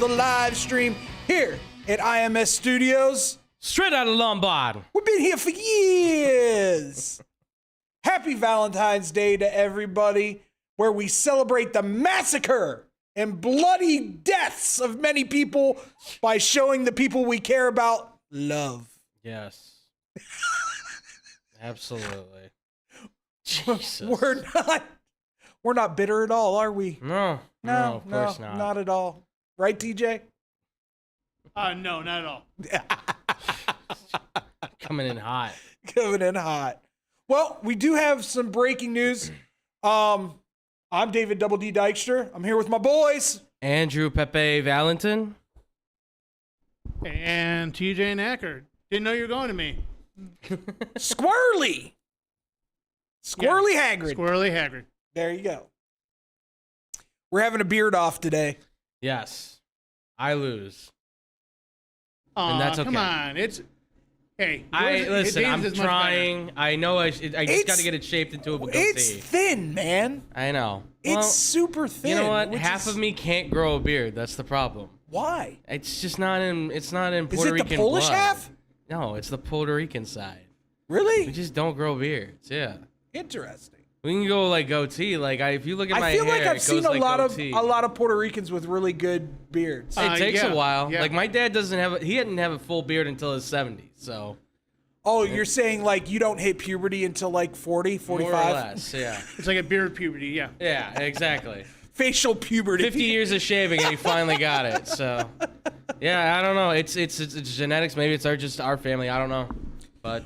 the live stream here at IMS Studios. Straight out of Lombard. We've been here for years. Happy Valentine's Day to everybody, where we celebrate the massacre and bloody deaths of many people by showing the people we care about love. Yes. Absolutely. Jesus. We're not bitter at all, are we? No, of course not. Not at all. Right, TJ? No, not at all. Coming in hot. Coming in hot. Well, we do have some breaking news. I'm David Double D Dykstra. I'm here with my boys. Andrew Pepe Valentin. And TJ Knacker. Didn't know you were going to me. Squirrely Hagrid. Squirrely Hagrid. There you go. We're having a beard off today. Yes. I lose. And that's okay. Come on. Hey. Listen, I'm trying. I know I just got to get it shaped into a goatee. It's thin, man. I know. It's super thin. You know what? Half of me can't grow a beard. That's the problem. Why? It's just not in Puerto Rican Is it the Polish blood. half? No, it's the Puerto Rican side. Really? We just don't grow beards. Yeah. Interesting. We can go like goatee. Like if you look at my I feel hair, like I've seen a lot goatee. of Puerto Ricans with really good beards. It takes a while. Yeah. Like my dad he didn't have a full beard until his 70s. So. Oh, you're saying like you don't hit puberty until like 40, 45? More or less, yeah. It's like a beard puberty, yeah. Yeah, exactly. Facial puberty. 50 years of shaving and he finally got it. So, yeah, I don't know. It's genetics. Maybe it's just our family. I don't know. But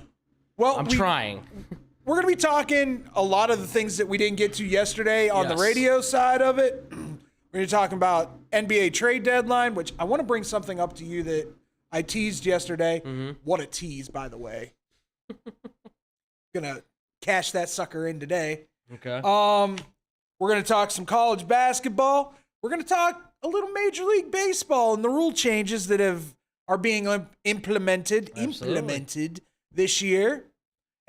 I'm trying. We're going to be talking a lot of the things that we didn't get to yesterday on the Yes. radio side of it. We're going to be talking about NBA trade deadline, which I want to bring something up to you that I teased yesterday. Mm-hmm. What a tease, by the way. Gonna cash that sucker in today. Okay. We're gonna talk some college basketball. We're gonna talk a little Major League Baseball and the rule changes that are being implemented this year.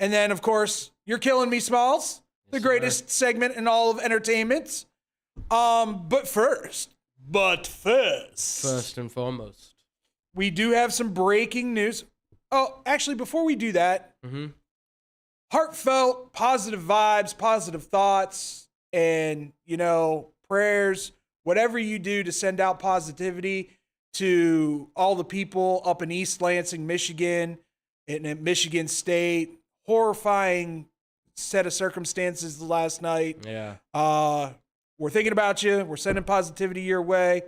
And then, of course, You're Killing Me, Smalls, the greatest segment in all of entertainment. But first First and foremost. we do have some breaking news. Oh, actually, before we do that, heartfelt, positive vibes, positive thoughts, and, prayers, whatever you do to send out positivity to all the people up in East Lansing, Michigan, and at Michigan State. Horrifying set of circumstances last night. Yeah. We're thinking about you. We're sending positivity your way.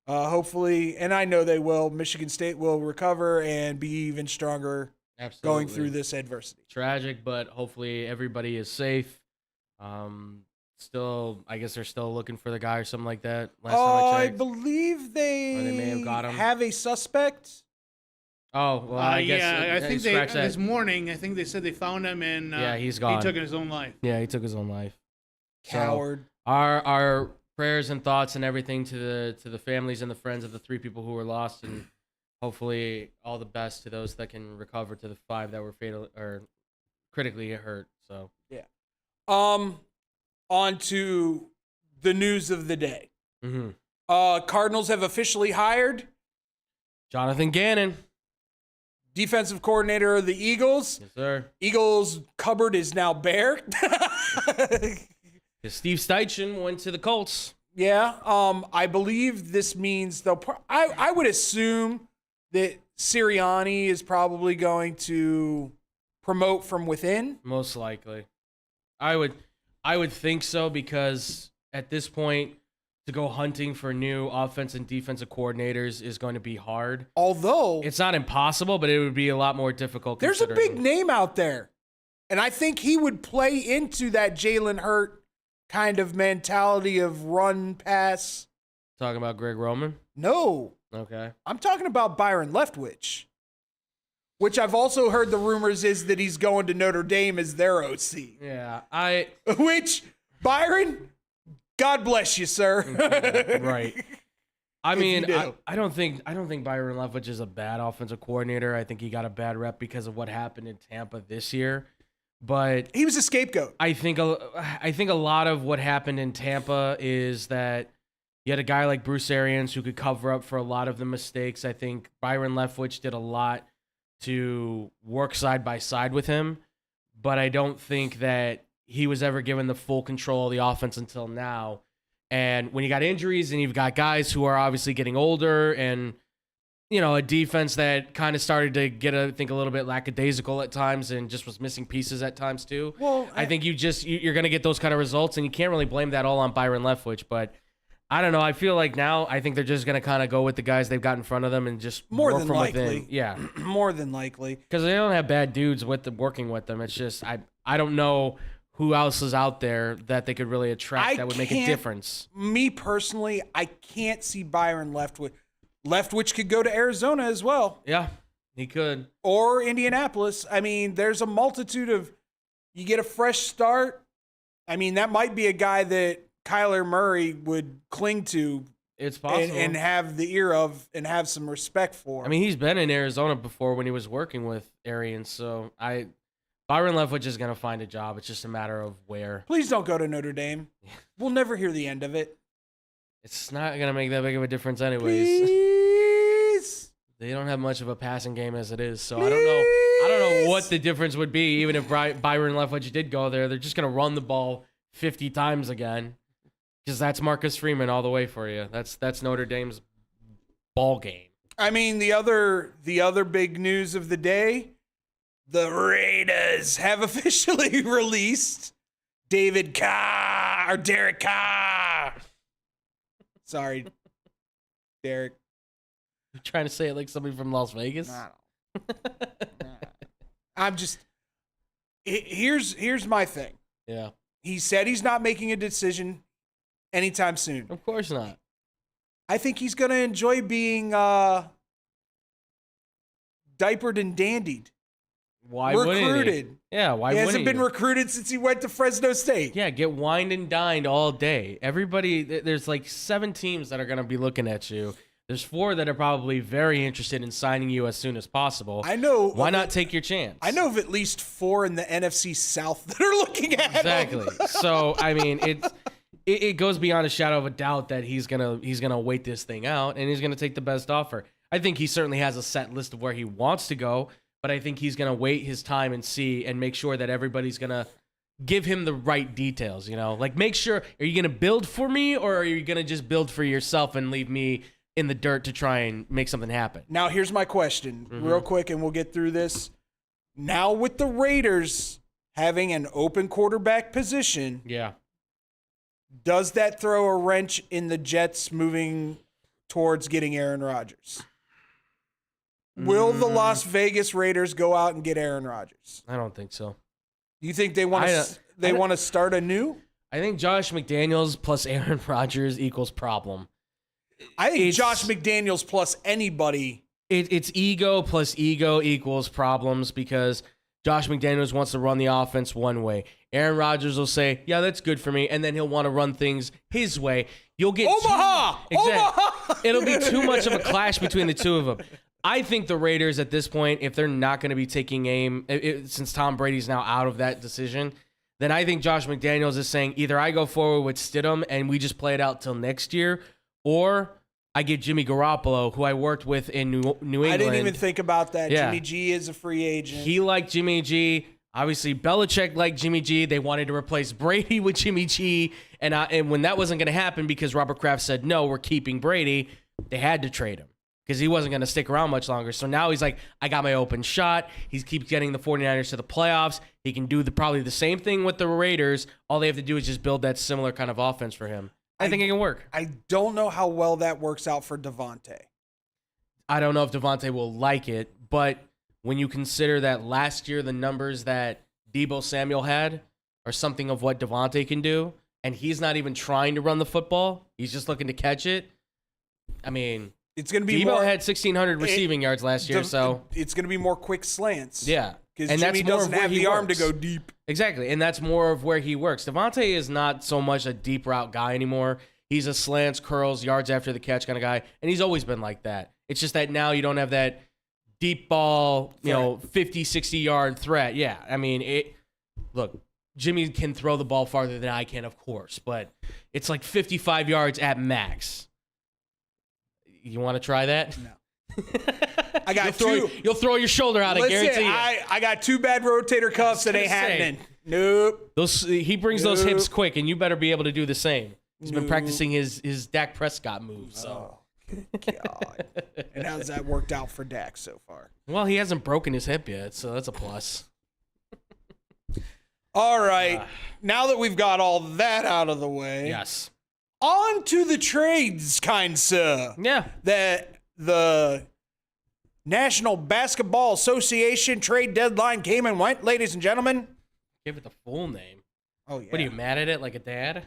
Hopefully, and I know they will, Michigan State will recover and be even stronger going through this adversity. Tragic, but hopefully everybody is safe. Still, I guess they're still looking for the guy or something like that. Last time I checked. I believe they may have got him. have a suspect. Oh, well, I guess. Yeah, I think scratch that. this morning, I think they said they found him and Yeah, he's gone. he took his own life. Yeah, he took his own life. Coward. So, our prayers and thoughts and everything to the families and the friends of the 3 people who were lost, and hopefully all the best to those that can recover, to the 5 that were fatal or critically hurt. So yeah. On to the news of the day. Cardinals have officially hired Jonathan Gannon, defensive coordinator of the Eagles. Yes, sir. Eagles cupboard is now bare. Steve Steichen went to the Colts. Yeah. I believe this means I would assume that Sirianni is probably going to promote from within. Most likely. I would think so, because at this point, to go hunting for new offense and defensive coordinators is going to be hard. Although it's not impossible, but it would be a lot more difficult. There's a big name out there, and I think he would play into that Jalen Hurt kind of mentality of run pass. Talking about Greg Roman? No. Okay. I'm talking about Byron Leftwich, which I've also heard the rumors is that he's going to Notre Dame as their OC. Yeah, Which, Byron, God bless you, sir. Right. I mean, I don't think Byron Leftwich is a bad offensive coordinator. I think he got a bad rep because of what happened in Tampa this year. But he was a scapegoat. I think a lot of what happened in Tampa is that You had a guy like Bruce Arians who could cover up for a lot of the mistakes. I think Byron Leftwich did a lot to work side by side with him, but I don't think that he was ever given the full control of the offense until now. And when you got injuries and you've got guys who are obviously getting older and, a defense that kind of started to get, I think, a little bit lackadaisical at times and just was missing pieces at times too. Well, I think you're going to get those kind of results, and you can't really blame that all on Byron Leftwich. But I don't know. I feel like now I think they're just going to kind of go with the guys they've got in front of them and just more work than from likely. within. Yeah, more than likely. Because they don't have bad dudes working with them. It's just I don't know who else is out there that they could really attract that would make a difference. Me personally, I can't see Byron Leftwich. Leftwich could go to Arizona as well. Yeah, he could. Or Indianapolis. I mean, there's a multitude of, you get a fresh start. I mean, that might be a guy that Kyler Murray would cling to. It's possible. And have the ear of and have some respect for. I mean, he's been in Arizona before when he was working with Arians, so Byron Leftwich is going to find a job. It's just a matter of where. Please don't go to Notre Dame. We'll never hear the end of it. It's not going to make that big of a difference anyways. Please. They don't have much of a passing game as it is, so Please. I don't know what the difference would be even if Byron Leftwich did go there. They're just going to run the ball 50 times again because that's Marcus Freeman all the way for you. That's Notre Dame's ball game. I mean, the other big news of the day, the Raiders have officially released Derek Carr. Sorry, Derek. You're trying to say it like somebody from Las Vegas? I'm just. Here's my thing. Yeah. He said he's not making a decision anytime soon. Of course not. I think he's going to enjoy being diapered and dandied. Why recruited. wouldn't he? Yeah, why He wouldn't hasn't been recruited since he went to Fresno State. Yeah, get wined and dined all day. Everybody, there's like 7 teams that are going to be looking at you. There's 4 that are probably very interested in signing you as soon as possible. I know. Why not take your chance? I know of at least 4 in the NFC South that are looking at Exactly. him. So, I mean, it goes beyond a shadow of a doubt that he's gonna wait this thing out and he's gonna take the best offer. I think he certainly has a set list of where he wants to go, but I think he's gonna wait his time and see and make sure that everybody's gonna give him the right details. Like make sure, are you gonna build for me or are you gonna just build for yourself and leave me in the dirt to try and make something happen? Now, here's my question, real quick, and we'll get through this. Now, with the Raiders having an open quarterback position, Yeah. does that throw a wrench in the Jets moving towards getting Aaron Rodgers? Will the Las Vegas Raiders go out and get Aaron Rodgers? I don't think so. Do you think they want to start anew? I think Josh McDaniels plus Aaron Rodgers equals problem. I think Josh McDaniels plus anybody. It's ego plus ego equals problems because Josh McDaniels wants to run the offense one way. Aaron Rodgers will say, yeah, that's good for me. And then he'll want to run things his way. You'll get Omaha! Omaha! It'll be too much of a clash between the two of them. I think the Raiders at this point, if they're not going to be taking aim, since Tom Brady's now out of that decision, then I think Josh McDaniels is saying either I go forward with Stidham and we just play it out till next year, or I get Jimmy Garoppolo, who I worked with in New England. I didn't even think about that. Yeah. Jimmy G is a free agent. He liked Jimmy G. Obviously, Belichick liked Jimmy G. They wanted to replace Brady with Jimmy G. And when that wasn't going to happen because Robert Kraft said, no, we're keeping Brady, they had to trade him because he wasn't going to stick around much longer. So now he's like, I got my open shot. He keeps getting the 49ers to the playoffs. He can do probably the same thing with the Raiders. All they have to do is just build that similar kind of offense for him. I think it can work. I don't know how well that works out for Devontae. I don't know if Devontae will like it, but when you consider that last year the numbers that Deebo Samuel had are something of what Devontae can do, and he's not even trying to run the football, he's just looking to catch it. I mean, it's going to be Deebo more, had 1,600 receiving yards last year, so it's going to be more quick slants. yeah. Because Jimmy doesn't have the arm to go deep. Exactly, and that's more of where he works. Devontae is not so much a deep route guy anymore. He's a slants, curls, yards after the catch kind of guy, and he's always been like that. It's just that now you don't have that deep ball, 50, 60-yard threat. Yeah, I mean, look, Jimmy can throw the ball farther than I can, of course, but it's like 55 yards at max. You want to try that? No. I got You'll throw your shoulder out. I guarantee you. I got 2 bad rotator cuffs that ain't happening. Nope. He brings those hips quick, and you better be able to do the same. He's been practicing his Dak Prescott moves. So. Oh, God. And how's that worked out for Dak so far? Well, he hasn't broken his hip yet, so that's a plus. All right. Now that we've got all that out of the way. Yes. On to the trades, kind sir. Yeah. That the National Basketball Association trade deadline came and went, ladies and gentlemen. Give it the full name. Oh, yeah. What are you, mad at it like a dad?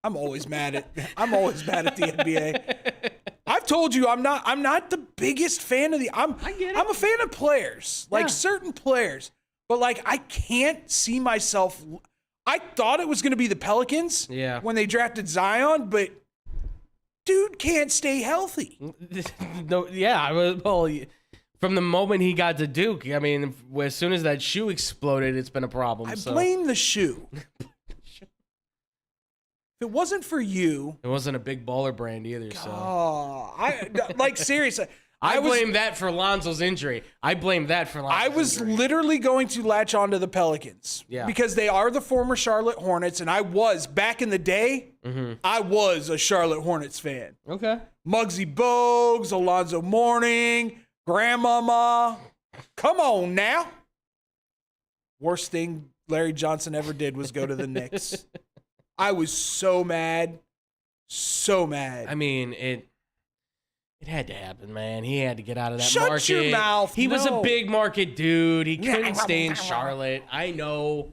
I'm always mad at the NBA. I've told you I'm not the biggest fan of I get it. I'm a fan of players, like certain players. But like I can't see myself. I thought it was going to be the Pelicans when they drafted Zion, but dude can't stay healthy. No, well, from the moment he got to Duke, I mean, as soon as that shoe exploded, it's been a problem. I blame the shoe. If it wasn't for you, it wasn't a big baller brand either. Seriously. I blame that for Lonzo's injury. I was literally going to latch onto the Pelicans because they are the former Charlotte Hornets, and I was, back in the day, I was a Charlotte Hornets fan. Okay. Muggsy Bogues, Alonzo Mourning, Grandmama. Come on now. Worst thing Larry Johnson ever did was go to the Knicks. I was so mad. So mad. I mean, it had to happen, man. He had to get out of that market. Shut your mouth. He was a big market dude. He couldn't stay in Charlotte. I know.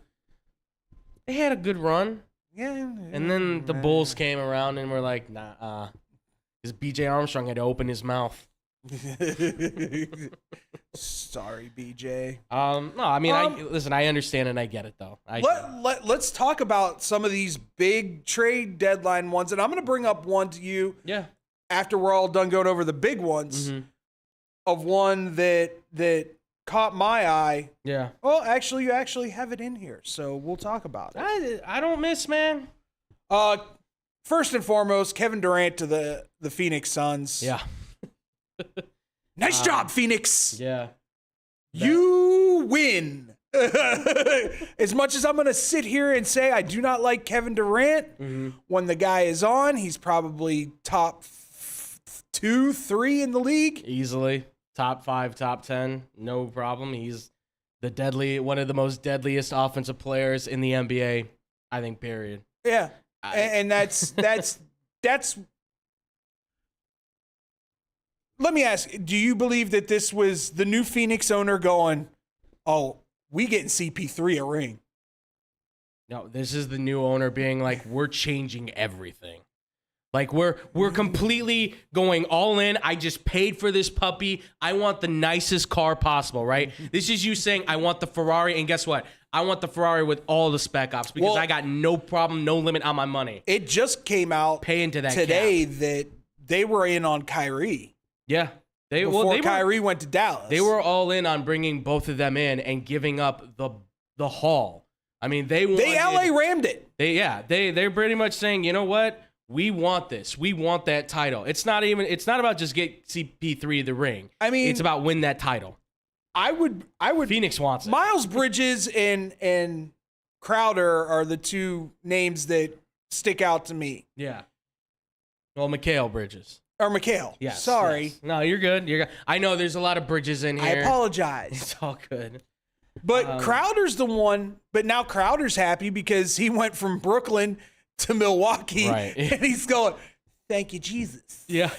They had a good run. Yeah. And then the Bulls came around and were like, nah, because B.J. Armstrong had to open his mouth. Sorry, BJ. No, I mean, listen, I understand and I get it, though. Let's talk about some of these big trade deadline ones, and I'm going to bring up one to you. Yeah. After we're all done going over the big ones, of one that caught my eye. Yeah. Well, actually, you actually have it in here, so we'll talk about it. I don't miss, man. First and foremost, Kevin Durant to the Phoenix Suns. Yeah. Nice job, Phoenix. Yeah. You win. As much as I'm going to sit here and say I do not like Kevin Durant, when the guy is on, he's probably top 2, 3 in the league. Easily. Top 5, top 10. No problem. He's one of the most deadliest offensive players in the NBA, I think, period. Yeah. And that's let me ask, do you believe that this was the new Phoenix owner going, oh, we getting CP3 a ring? No, this is the new owner being like, we're changing everything. Like, we're completely going all in. I just paid for this puppy. I want the nicest car possible, right? This is you saying, I want the Ferrari, and guess what? I want the Ferrari with all the spec ops because I got no problem, no limit on my money. It just came out today that they were in on Kyrie. Yeah. Before Kyrie went to Dallas. They were all in on bringing both of them in and giving up the haul. I mean, they LA rammed it. They're pretty much saying, you know what? We want this. We want that title. It's not about just get CP3 the ring. I mean, it's about win that title. I would Phoenix wants it. Miles Bridges and Crowder are the two names that stick out to me. Yeah. Well, Mikal Bridges. Or Mikal. Yes. Sorry. Yes. No, you're good. I know there's a lot of Bridges in here. I apologize. It's all good. But Crowder's the one, but now Crowder's happy because he went from Brooklyn to Milwaukee. Right. And he's going, thank you, Jesus. Yeah.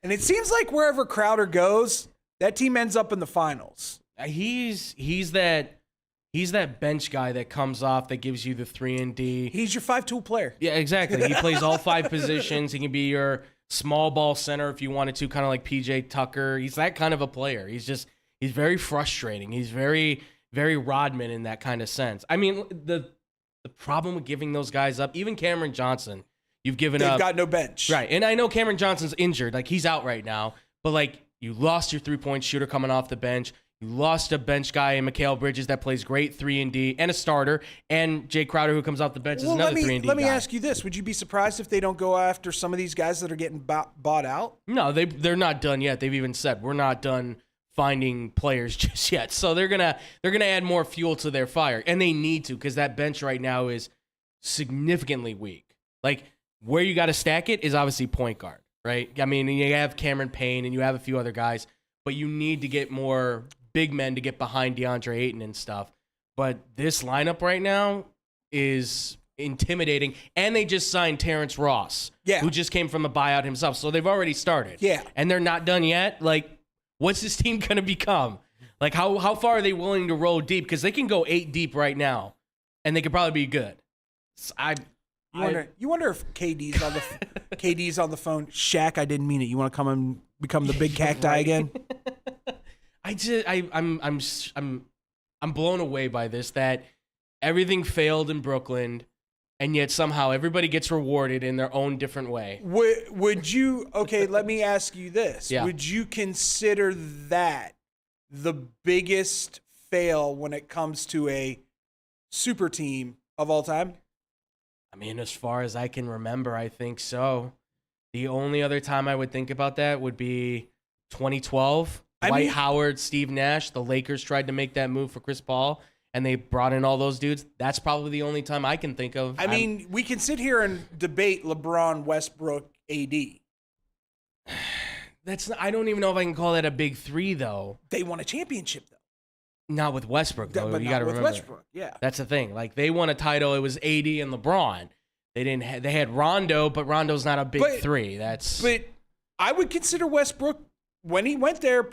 And it seems like wherever Crowder goes, that team ends up in the finals. He's that bench guy that comes off that gives you the 3-and-D. He's your 5-tool player. Yeah, exactly. He plays all 5 positions. He can be your small ball center if you wanted to, kind of like PJ Tucker. He's that kind of a player. He's very frustrating. He's very, very Rodman in that kind of sense. I mean, the problem with giving those guys up, even Cameron Johnson, you've given up. They've got no bench. Right. And I know Cameron Johnson's injured. Like, he's out right now. But, like, you lost your 3-point shooter coming off the bench. You lost a bench guy in Mikal Bridges that plays great 3-and-D, and a starter, and Jay Crowder, who comes off the bench, is another 3-and-D guy. Let me ask you this. Would you be surprised if they don't go after some of these guys that are getting bought out? No, they're not done yet. They've even said, we're not done finding players just yet. So they're gonna add more fuel to their fire, and they need to, because that bench right now is significantly weak. Like, where you got to stack it is obviously point guard, right? I mean, you have Cameron Payne and you have a few other guys, but you need to get more big men to get behind DeAndre Ayton and stuff. But this lineup right now is intimidating, and they just signed Terrence Ross, who just came from a buyout himself. So they've already started. Yeah. And they're not done yet. Like, what's this team going to become? Like, how far are they willing to roll deep? Because they can go 8 deep right now, and they could probably be good. You wonder if KD's on the phone. Shaq, I didn't mean it. You want to come and become the big cacti again? I'm blown away by this, that everything failed in Brooklyn, and yet somehow everybody gets rewarded in their own different way. Would you? Okay, let me ask you this. Yeah. Would you consider that the biggest fail when it comes to a super team of all time? I mean, as far as I can remember, I think so. The only other time I would think about that would be 2012. Dwight Howard, Steve Nash. The Lakers tried to make that move for Chris Paul, and they brought in all those dudes. That's probably the only time I can think of. I mean, we can sit here and debate LeBron, Westbrook, AD. I don't even know if I can call that a big three, though. They won a championship, though. Not with Westbrook, though. But you not got to with remember. Westbrook, yeah. That's the thing. Like, they won a title. It was AD and LeBron. They had Rondo, but Rondo's not a big three. But I would consider Westbrook, when he went there,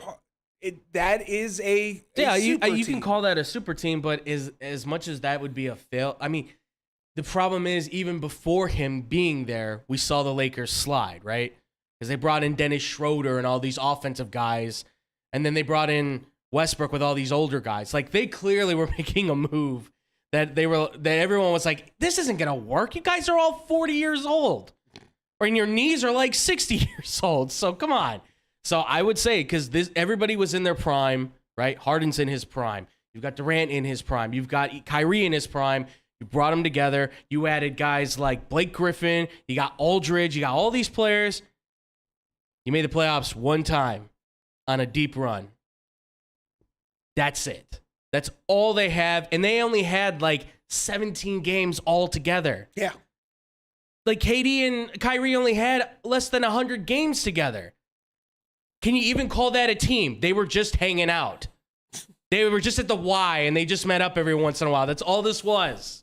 that is a you team. can call that a super team, but as much as that would be a fail, I mean, the problem is, even before him being there, we saw the Lakers slide, right? Because they brought in Dennis Schroeder and all these offensive guys, and then they brought in Westbrook with all these older guys. Like, they clearly were making a move that everyone was like, this isn't gonna work. You guys are all 40 years old, or your knees are like 60 years old. So come on. So I would say, because everybody was in their prime, right? Harden's in his prime. You've got Durant in his prime. You've got Kyrie in his prime. You brought them together. You added guys like Blake Griffin. You got Aldridge. You got all these players. You made the playoffs one time on a deep run. That's it. That's all they have. And they only had like 17 games all together. Yeah. Like, KD and Kyrie only had less than 100 games together. Can you even call that a team? They were just hanging out. They were just at the Y, and they just met up every once in a while. That's all this was.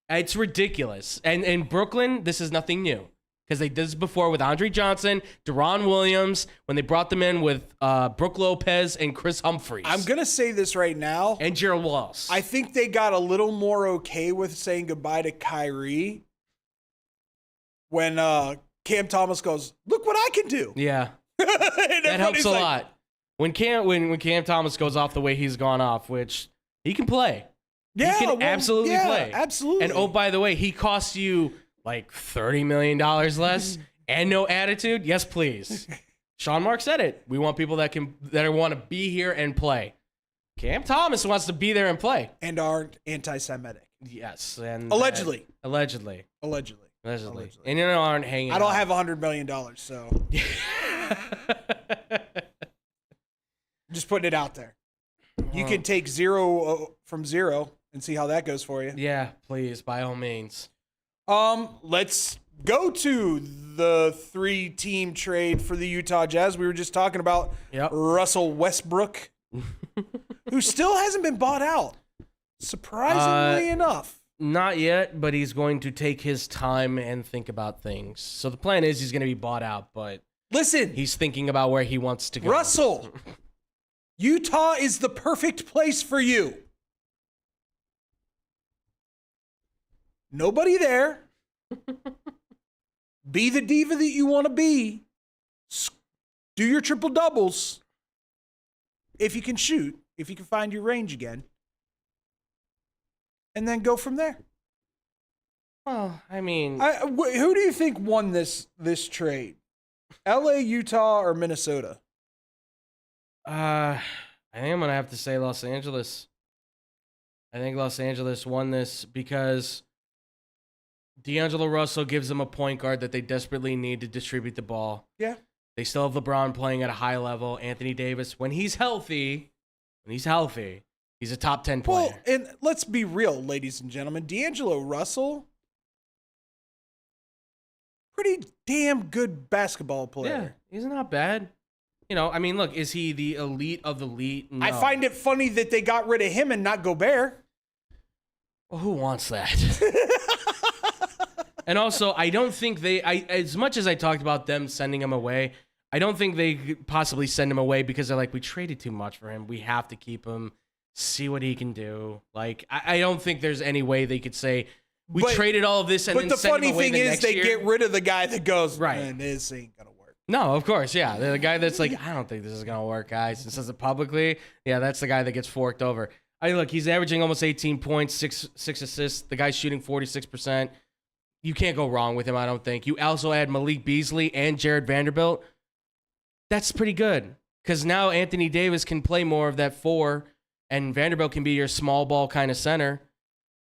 It's ridiculous. And in Brooklyn, this is nothing new, because they did this before with Andre Johnson, Deron Williams, when they brought them in with Brook Lopez and Chris Humphries. I'm going to say this right now. And Gerald Wallace. I think they got a little more okay with saying goodbye to Kyrie when Cam Thomas goes, look what I can do. Yeah. That helps a lot. When Cam Thomas goes off the way he's gone off, which he can play. Yeah, he can absolutely play. Absolutely. And oh, by the way, he costs you like $30 million less and no attitude. Yes, please. Sean Mark said it. We want people that want to be here and play. Cam Thomas wants to be there and play. And aren't anti-Semitic. Yes. And Allegedly. Allegedly. And you know, aren't hanging I don't out. have $100 million, so. Just putting it out there. You can take zero from zero and see how that goes for you. Yeah, please, by all means. Let's go to the 3-team trade for the Utah Jazz. We were just talking about Russell Westbrook, who still hasn't been bought out, surprisingly enough. Not yet, but he's going to take his time and think about things. So the plan is he's going to be bought out, but listen, he's thinking about where he wants to go. Russell, Utah is the perfect place for you. Nobody there. Be the diva that you want to be. Do your triple doubles. If you can shoot, if you can find your range again. And then go from there. Well, I mean, who do you think won this trade? LA, Utah, or Minnesota? I think I'm going to have to say Los Angeles. I think Los Angeles won this because D'Angelo Russell gives them a point guard that they desperately need to distribute the ball. Yeah. They still have LeBron playing at a high level. Anthony Davis, when he's healthy, he's a top 10 player. Well, and let's be real, ladies and gentlemen. D'Angelo Russell, pretty damn good basketball player. Yeah, he's not bad. You know, I mean, look, is he the elite of the elite? No. I find it funny that they got rid of him and not Gobert. Well, who wants that? And also, I don't think as much as I talked about them sending him away, I don't think they could possibly send him away because they're like, we traded too much for him. We have to keep him, see what he can do. Like, I don't think there's any way they could say, we traded all of this and then send him away the next year. But the funny thing is they get rid of the guy that goes, right. Man, this ain't going to work. No, of course, yeah. The guy that's like, I don't think this is going to work, guys, and says it publicly, yeah, that's the guy that gets forked over. Look, he's averaging almost 18 points, six assists. The guy's shooting 46%. You can't go wrong with him, I don't think. You also add Malik Beasley and Jared Vanderbilt. That's pretty good because now Anthony Davis can play more of that 4, and Vanderbilt can be your small ball kind of center.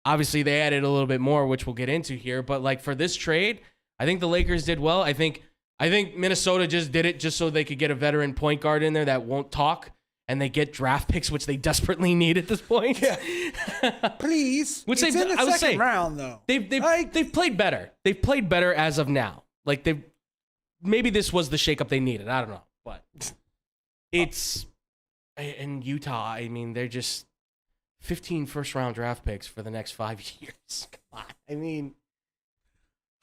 Obviously, they added a little bit more, which we'll get into here. But like for this trade, I think the Lakers did well. I think Minnesota just did it just so they could get a veteran point guard in there that won't talk, and they get draft picks, which they desperately need at this point. Yeah. Please. Which it's in the second round, though. They've played better. They've played better as of now. Like maybe this was the shakeup they needed. I don't know, but it's in Utah. I mean, they're just 15 first-round draft picks for the next 5 years. Come on. I mean,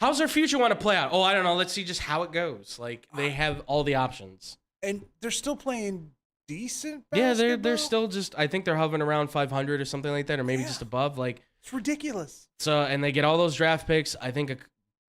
how's their future want to play out? Oh, I don't know. Let's see just how it goes. Like they have all the options, and they're still playing decent basketball? Yeah, they're still just, I think they're hovering around 500 or something like that, or maybe just above. Like it's ridiculous. So, and they get all those draft picks. I think a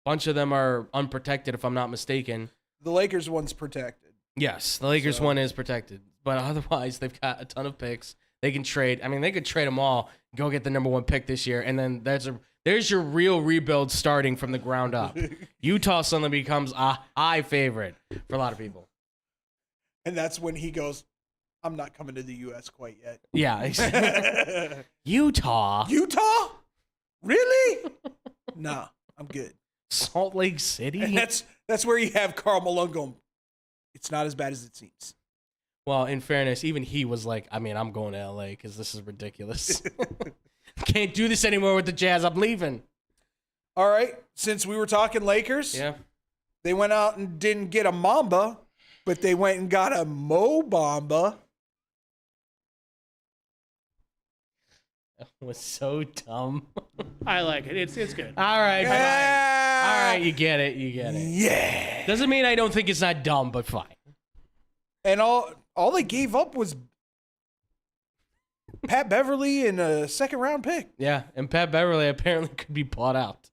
bunch of them are unprotected, if I'm not mistaken. The Lakers one's protected. Yes, the Lakers one is protected, but otherwise they've got a ton of picks. They can trade. I mean, they could trade them all, go get the number 1 pick this year, and then there's your real rebuild starting from the ground up. Utah suddenly becomes a high favorite for a lot of people. And that's when he goes, I'm not coming to the U.S. quite yet. Yeah. Utah? Really? Nah, I'm good. Salt Lake City? And that's where you have Karl Malone going, it's not as bad as it seems. Well, in fairness, even he was like, I mean, I'm going to L.A. because this is ridiculous. Can't do this anymore with the Jazz. I'm leaving. All right. Since we were talking Lakers, they went out and didn't get a Mamba, but they went and got a Mo Bamba. That was so dumb. I like it. It's good. All right. Yeah. All right. You get it. Yeah. Doesn't mean I don't think it's not dumb, but fine. And all they gave up was Pat Beverly and a second-round pick. Yeah, and Pat Beverly apparently could be bought out.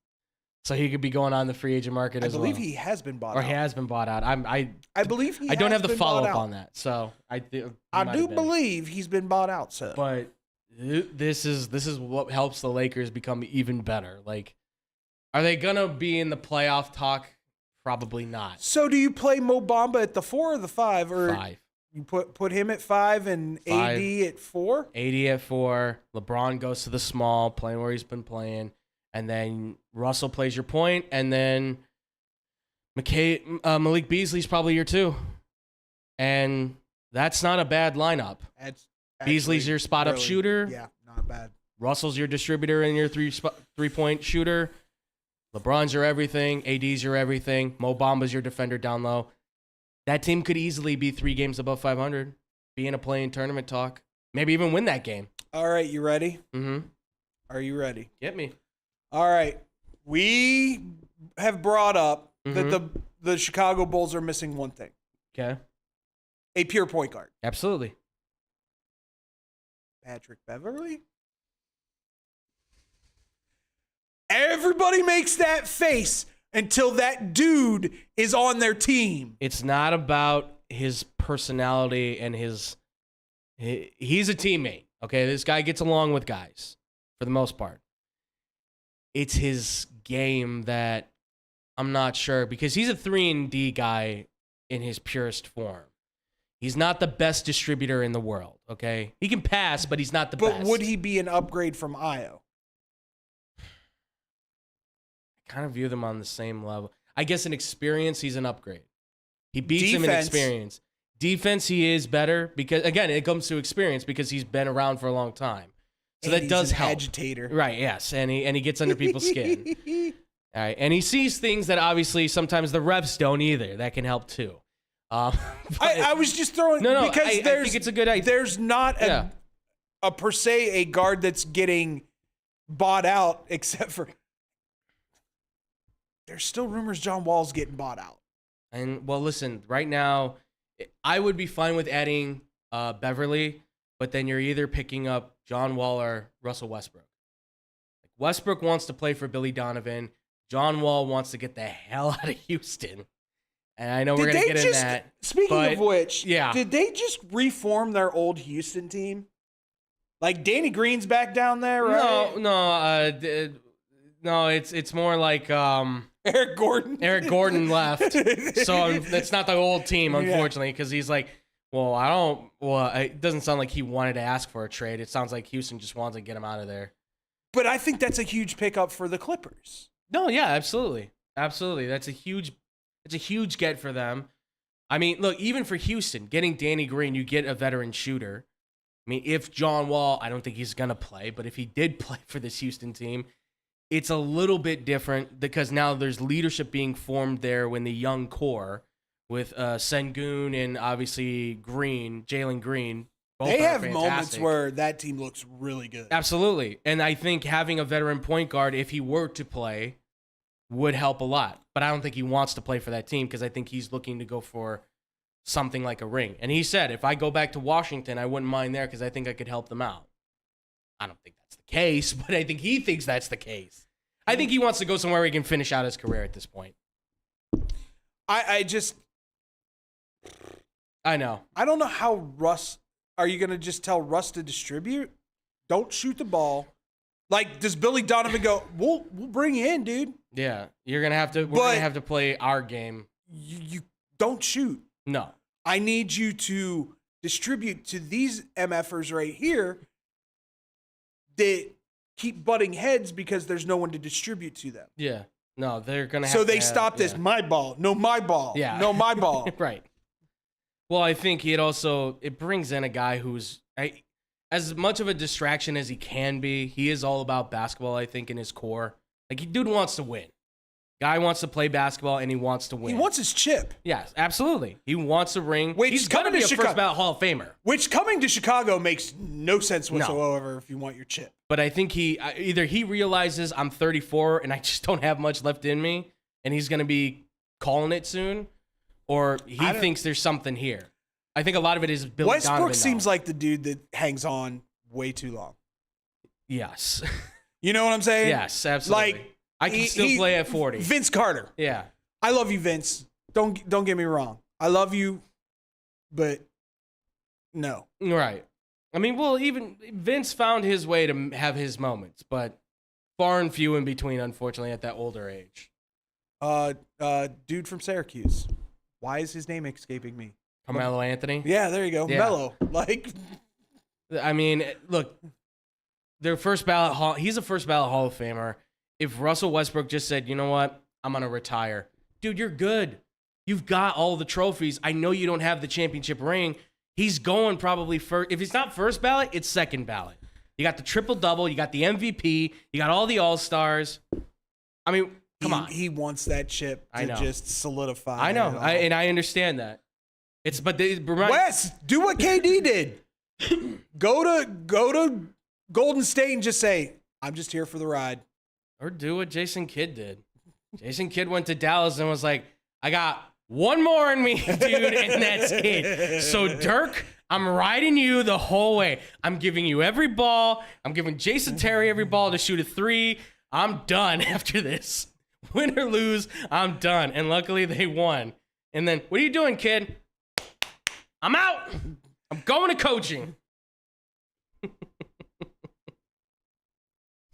So he could be going on the free agent market as well. I believe he has been bought out. Or he has been bought out. I believe he I don't has have the been follow-up bought out. on that. So I do believe he's been bought out, so. But this is what helps the Lakers become even better. Like, are they going to be in the playoff talk? Probably not. So do you play Mo Bamba at the 4 or the 5? Or 5. You put him at 5 and 5. AD at 4? AD at 4. LeBron goes to the small, playing where he's been playing. And then Russell plays your point. And then Malik Beasley's probably your 2. And that's not a bad lineup. Beasley's your spot-up shooter. Yeah, not bad. Russell's your distributor and your three-point shooter. LeBron's your everything. AD's your everything. Mo Bamba's your defender down low. That team could easily be 3 games above 500, be in a play-in tournament talk, maybe even win that game. All right, you ready? Mm-hmm. Are you ready? Get me. All right. We have brought up that the Chicago Bulls are missing one thing. Okay. A pure point guard. Absolutely. Patrick Beverly? Everybody makes that face until that dude is on their team. It's not about his personality and he's a teammate. Okay, this guy gets along with guys for the most part. It's his game that I'm not sure, because he's a 3-and-D guy in his purest form. He's not the best distributor in the world, okay? He can pass, but he's not the best. But would he be an upgrade from Io? I kind of view them on the same level. I guess in experience, he's an upgrade. He beats him in experience. Defense, he is better because, again, it comes to experience because he's been around for a long time. So and that does help. Agitator. Right, yes. And he gets under people's skin. All right. And he sees things that obviously sometimes the refs don't either. That can help too. I was just throwing because I think it's a good idea. There's not a per se a guard that's getting bought out, except for there's still rumors John Wall's getting bought out. And well, listen, right now, I would be fine with adding Beverly, but then you're either picking up John Wall or Russell Westbrook. Westbrook wants to play for Billy Donovan. John Wall wants to get the hell out of Houston. And I know we're going to get in that. Speaking of which, yeah. Did they just reform their old Houston team? Like Danny Green's back down there, right? No, it's more like Eric Gordon. Eric Gordon left. So that's not the old team, unfortunately, because he's like, it doesn't sound like he wanted to ask for a trade. It sounds like Houston just wanted to get him out of there. But I think that's a huge pickup for the Clippers. No, yeah, absolutely. Absolutely. It's a huge get for them. I mean, look, even for Houston, getting Danny Green, you get a veteran shooter. I mean, if John Wall, I don't think he's going to play, but if he did play for this Houston team, it's a little bit different because now there's leadership being formed there when the young core with Sengun and obviously Jalen Green. They have moments where that team looks really good. Absolutely. And I think having a veteran point guard, if he were to play, would help a lot. But I don't think he wants to play for that team because I think he's looking to go for something like a ring. And he said, if I go back to Washington, I wouldn't mind there because I think I could help them out. I don't think that's the case, but I think he thinks that's the case. I think he wants to go somewhere where he can finish out his career at this point. I know. I don't know how Russ... Are you going to just tell Russ to distribute? Don't shoot the ball. Like, does Billy Donovan go, we'll bring you in, dude? Yeah, we're going to have to play our game. You don't shoot. No. I need you to distribute to these MFers right here that keep butting heads because there's no one to distribute to them. Yeah. No, they're going to have So they stop this, my ball, no, my ball. Yeah. No, my ball. Right. Well, I think it brings in a guy who's as much of a distraction as he can be. He is all about basketball, I think, in his core. Like, dude wants to win. Guy wants to play basketball, and he wants to win. He wants his chip. Yes, absolutely. He wants a ring. He's going to be a first ballot Hall of Famer. Which, coming to Chicago, makes no sense whatsoever if you want your chip. But I think either he realizes I'm 34 and I just don't have much left in me, and he's going to be calling it soon, or he thinks there's something here. I think a lot of it is Billy Donovan. Westbrook seems like the dude that hangs on way too long. Yes. You know what I'm saying? Yes, absolutely. Like, I can still play at 40. Vince Carter. Yeah. I love you, Vince. Don't get me wrong. I love you, but no. Right. I mean, well, even Vince found his way to have his moments, but far and few in between, unfortunately, at that older age. Dude from Syracuse. Why is his name escaping me? Carmelo Anthony? Yeah, there you go. Yeah. Melo. Like, I mean, look, he's a first ballot Hall of Famer. If Russell Westbrook just said, you know what, I'm going to retire. Dude, you're good. You've got all the trophies. I know you don't have the championship ring. He's going probably first. If it's not first ballot, it's second ballot. You got the triple-double. You got the MVP. You got all the All-Stars. I mean, come on. He wants that chip to just solidify. I know, and I understand that. Wes, do what KD did. Go to Golden State and just say, I'm just here for the ride. Or do what Jason Kidd did. Jason Kidd went to Dallas and was like, I got one more in me, dude, and that's it. So, Dirk, I'm riding you the whole way. I'm giving you every ball. I'm giving Jason Terry every ball to shoot a three. I'm done after this. Win or lose, I'm done. And luckily, they won. And then, what are you doing, kid? I'm out. I'm going to coaching.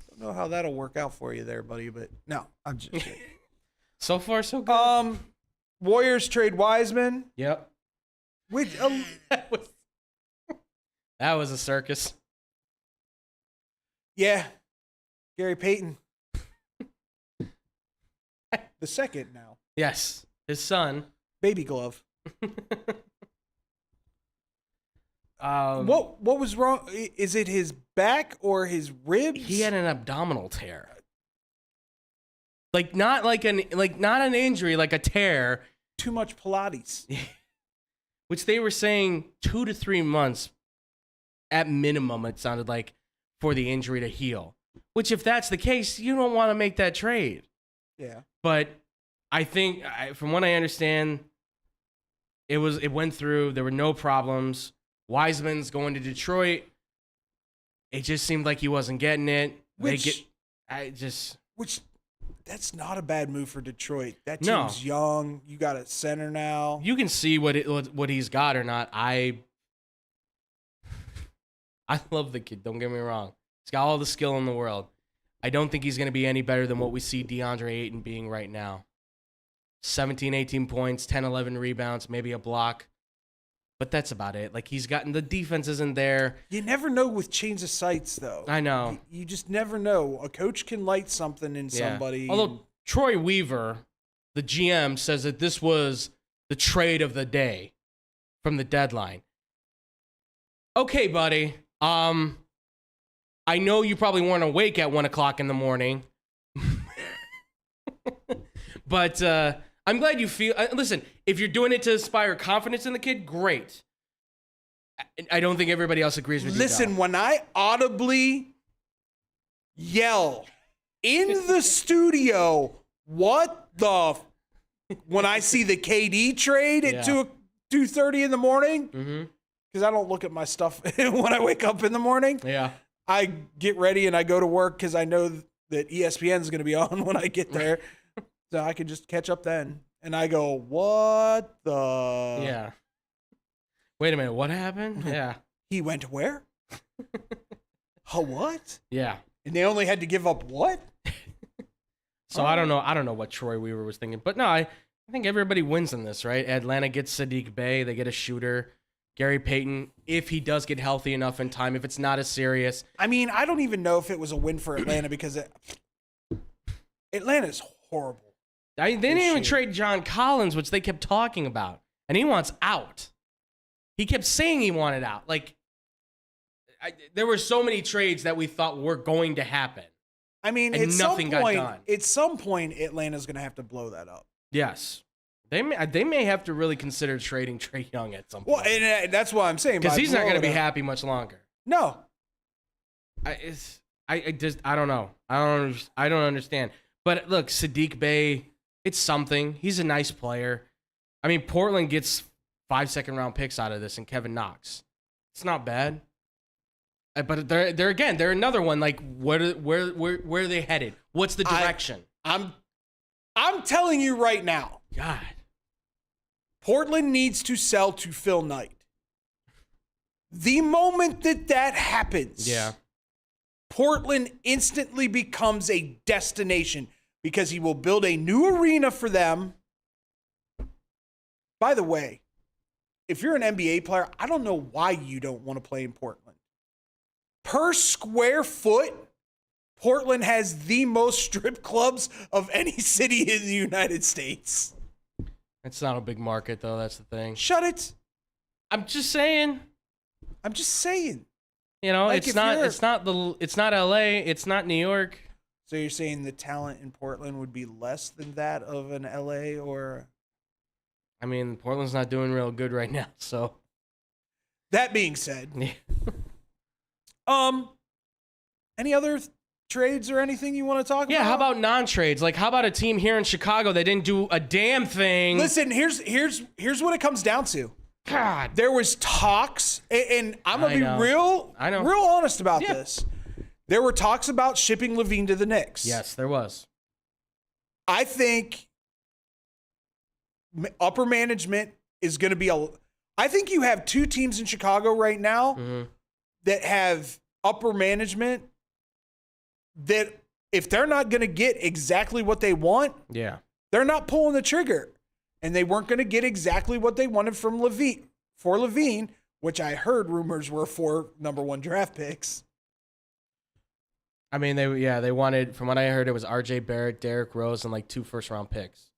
Don't know how that'll work out for you there, buddy, but no, I'm just kidding. So far, so good. Warriors trade Wiseman. Yep. With that was a circus. yeah, Gary Payton, the second now, Yes, his son. baby glove. Um, What was wrong? Is it his back or his ribs? He had an abdominal tear. Like not an injury, like a tear, too much Pilates. which they were saying 2 to 3 months at minimum. It sounded like for the injury to heal. Which, if that's the case, you don't want to make that trade. Yeah. But I think, from what I understand, it went through. There were no problems. Wiseman's going to Detroit. It just seemed like he wasn't getting it. Which that's not a bad move for Detroit. That team's young. You got a center now. You can see what he's got or not. I love the kid. Don't get me wrong. He's got all the skill in the world. I don't think he's going to be any better than what we see DeAndre Ayton being right now. 17, 18 points, 10, 11 rebounds, maybe a block. But that's about it. Like, he's gotten the defense isn't there. You never know with change of sights, though. I know. You just never know. A coach can light something in somebody. Although Troy Weaver, the GM, says that this was the trade of the day from the deadline. Okay, buddy. I know you probably weren't awake at 1 o'clock in the morning. But I'm glad you feel... listen, if you're doing it to inspire confidence in the kid, great. I don't think everybody else agrees with you. Listen, when I audibly yell in the studio, what the... when I see the KD trade at 2:30 in the morning, because I don't look at my stuff when I wake up in the morning. Yeah. I get ready and I go to work because I know that ESPN is going to be on when I get there. So I can just catch up then. And I go, what the? Yeah. Wait a minute. What happened? Yeah. He went where? What? Yeah. And they only had to give up what? So I don't know. I don't know what Troy Weaver was thinking. But no, I think everybody wins in this, right? Atlanta gets Sadiq Bey. They get a shooter. Gary Payton, if he does get healthy enough in time, if it's not as serious. I mean, I don't even know if it was a win for Atlanta because Atlanta's horrible. They didn't even trade John Collins, which they kept talking about. And he wants out. He kept saying he wanted out. Like, there were so many trades that we thought were going to happen. I mean, and nothing got done. At some point, Atlanta's going to have to blow that up. Yes. They may have to really consider trading Trae Young at some point. Well, and that's what I'm saying. Because he's not going to be happy much longer. No. I don't know. I don't understand. But look, Sadiq Bey, it's something. He's a nice player. I mean, Portland gets 5 second-round picks out of this, and Kevin Knox. It's not bad. But they're another one. Like, where are they headed? What's the direction? I'm telling you right now. God. Portland needs to sell to Phil Knight. The moment that happens, Portland instantly becomes a destination because he will build a new arena for them. By the way, if you're an NBA player, I don't know why you don't want to play in Portland. Per square foot, Portland has the most strip clubs of any city in the United States. It's not a big market, though. That's the thing. Shut it. I'm just saying. You know, Like, it's not LA, it's not New York. So you're saying the talent in Portland would be less than that of an LA or? I mean, Portland's not doing real good right now, so. That being said, any other trades or anything you want to talk about? Yeah, how about non-trades? Like, how about a team here in Chicago that didn't do a damn thing? Listen, here's what it comes down to. God. There was talks, and I'm going to be real honest about this. There were talks about shipping Levine to the Knicks. Yes, there was. I think upper management is going to be I think you have two teams in Chicago right now that have upper management that if they're not going to get exactly what they want, they're not pulling the trigger. And they weren't going to get exactly what they wanted from Levine. for Levine, which I heard rumors were for number 1 draft picks. I mean, they wanted, from what I heard, it was R.J. Barrett, Derrick Rose, and like 2 first-round picks.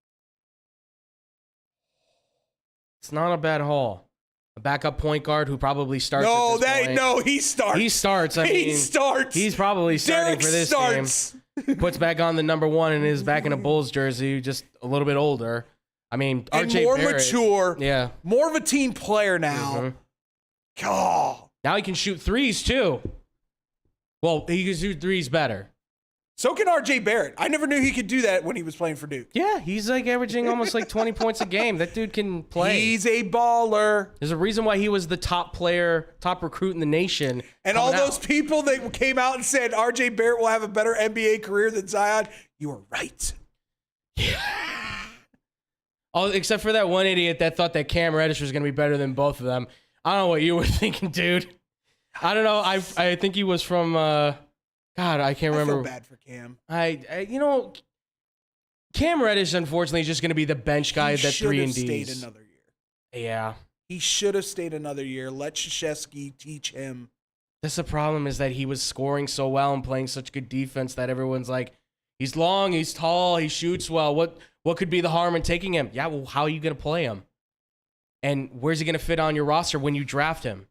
It's not a bad haul. A backup point guard who probably starts. He starts. He starts. He starts. He's probably starting for this game. Puts back on the number 1 and is back in a Bulls jersey, just a little bit older. I mean, and RJ more Barrett, mature. Yeah. More of a team player now. God. Now he can shoot threes too. Well, he can shoot threes better. So can RJ Barrett. I never knew he could do that when he was playing for Duke. Yeah, he's like averaging almost like 20 points a game. That dude can play. He's a baller. There's a reason why he was the top recruit in the nation. And all those people that came out and said RJ Barrett will have a better NBA career than Zion, you were right. Yeah. Oh, except for that one idiot that thought that Cam Reddish was going to be better than both of them. I don't know what you were thinking, dude. I don't know. I think he was from God, I can't remember. I feel bad for Cam. Cam Reddish, unfortunately, is just going to be the bench guy at that 3 and Stayed Ds. another year. Yeah. He should have stayed another year. Let Krzyzewski teach him. That's the problem, is that he was scoring so well and playing such good defense that everyone's like, he's long, he's tall, he shoots well. What could be the harm in taking him? Yeah, well, how are you going to play him? And where's he going to fit on your roster when you draft him?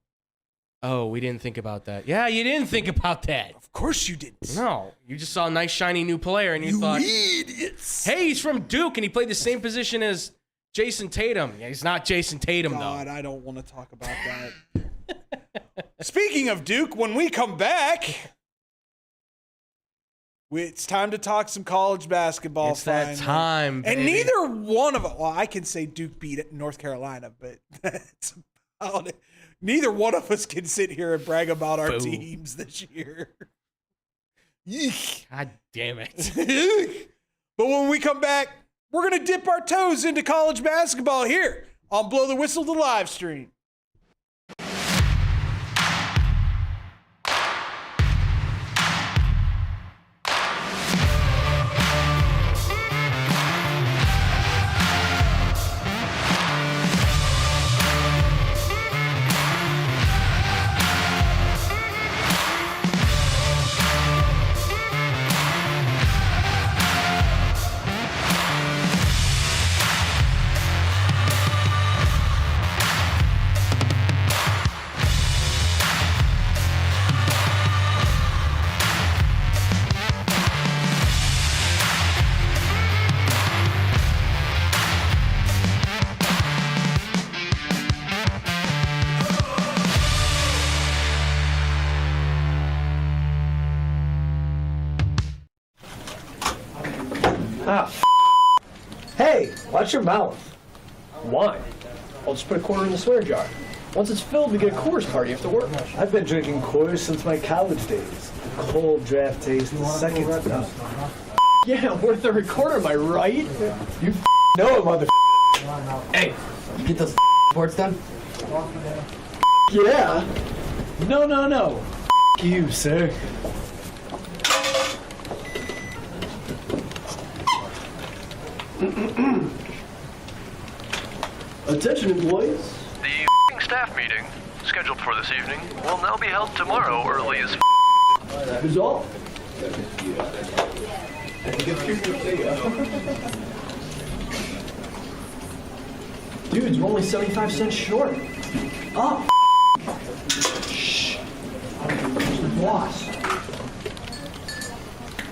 Oh, we didn't think about that. Yeah, you didn't think about that. Of course you didn't. No, you just saw a nice, shiny new player, and you thought, idiots. Hey, he's from Duke, and he played the same position as Jason Tatum. Yeah, he's not Jason Tatum, God, though. I don't want to talk about that. Speaking of Duke, when we come back, it's time to talk some college basketball. It's that time, baby. And neither one of them, well, I can say Duke beat North Carolina, but that's about it. Neither one of us can sit here and brag about our teams this year. God damn it. But when we come back, we're going to dip our toes into college basketball here on Blow the Whistle, the live stream. Hey, watch your mouth. Why? I'll just put a quarter in the swear jar. Once it's filled, we get a Coors party after work. I've been drinking Coors since my college days. The cold draft taste, the second to none. Yeah, worth the recorder, am I right? You know it, mother. Hey, you get those reports done? Yeah. No. You, sir. Attention, employees. The staff meeting, scheduled for this evening, will now be held tomorrow early as Who's all? Dudes, we're only 75 cents short. Oh, shh. The boss.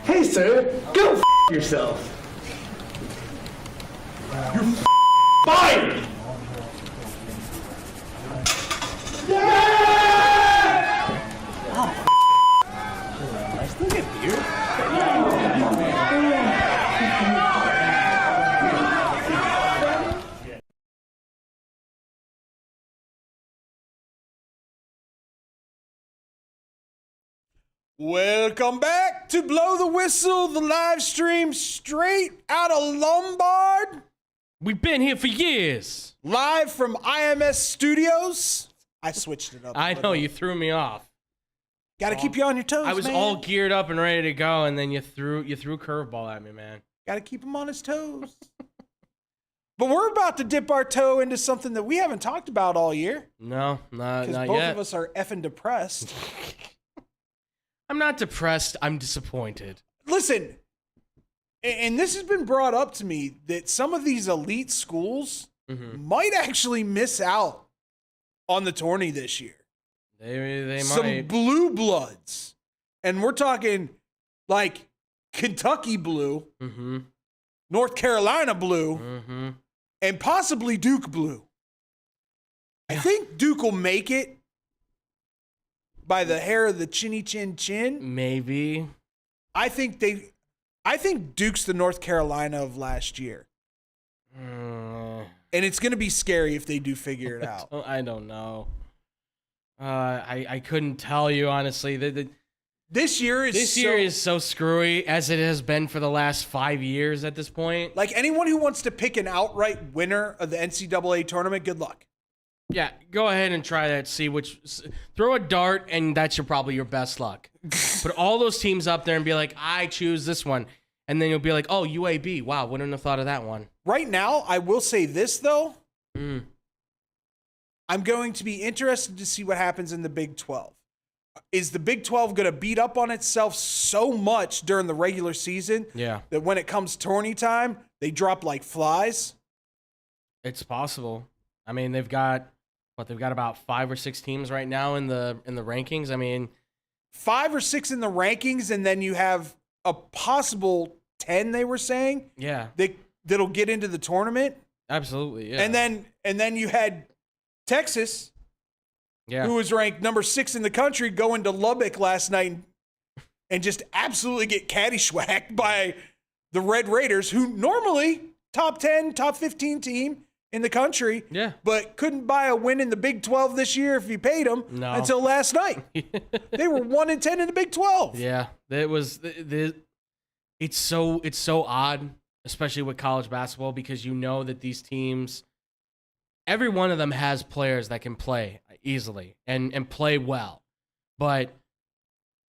Hey, sir. Go yourself. You're fired! I still get beer. Welcome back to Blow the Whistle, the live stream straight out of Lombard. We've been here for years. Live from IMS Studios. I switched it up. I know, you threw me off. Got to keep you on your toes, I was man. all geared up and ready to go, and then you threw a curveball at me, man. Got to keep him on his toes. But we're about to dip our toe into something that we haven't talked about all year. No, not Because yet. both of us are effing depressed. I'm not depressed. I'm disappointed. Listen, and this has been brought up to me that some of these elite schools might actually miss out on the tourney this year. They Some might. blue bloods. And we're talking like Kentucky blue, North Carolina blue, and possibly Duke blue. I think Duke will make it by the hair of the chinny chin chin. Maybe. I think Duke's the North Carolina of last year. And it's going to be scary if they do figure it out. I don't know. I couldn't tell you, honestly. This year is so screwy as it has been for the last 5 years at this point. Like, anyone who wants to pick an outright winner of the NCAA tournament, good luck. Yeah, go ahead and try that. Throw a dart, and that's probably your best luck. Put all those teams up there and be like, I choose this one. And then you'll be like, oh, UAB. Wow, wouldn't have thought of that one. Right now, I will say this, though. I'm going to be interested to see what happens in the Big 12. Is the Big 12 going to beat up on itself so much during the regular season that when it comes tourney time, they drop like flies? It's possible. I mean, they've got about 5 or 6 teams right now in the rankings. I mean, 5 or 6 in the rankings, and then you have a possible 10, they were saying. Yeah. That'll get into the tournament. Absolutely, yeah. And then you had Texas, who was ranked number 6 in the country, going to Lubbock last night and just absolutely get caddyshacked by the Red Raiders, who normally top 10, top 15 team in the country, but couldn't buy a win in the Big 12 this year if you paid them until last night. They were 1-10 in the Big 12. Yeah, it was. It's so odd, especially with college basketball, because you know that these teams, every one of them has players that can play easily and play well, but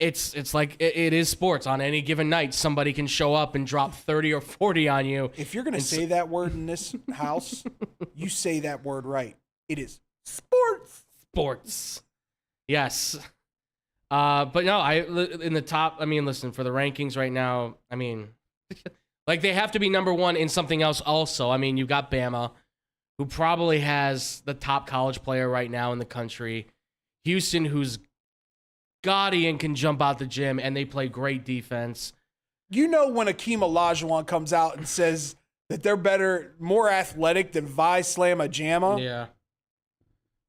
it's like it is sports. On any given night, somebody can show up and drop 30 or 40 on you. If you're going to say that word in this house, you say that word right. It is sports. Sports. Yes. But no, in the top, I mean, listen, for the rankings right now, I mean, like they have to be number 1 in something else also. I mean, you've got Bama, who probably has the top college player right now in the country. Houston, who's gaudy and can jump out the gym, and they play great defense. You know when Akeem Olajuwon comes out and says that they're better, more athletic than Vi Slamma Jamma? Yeah.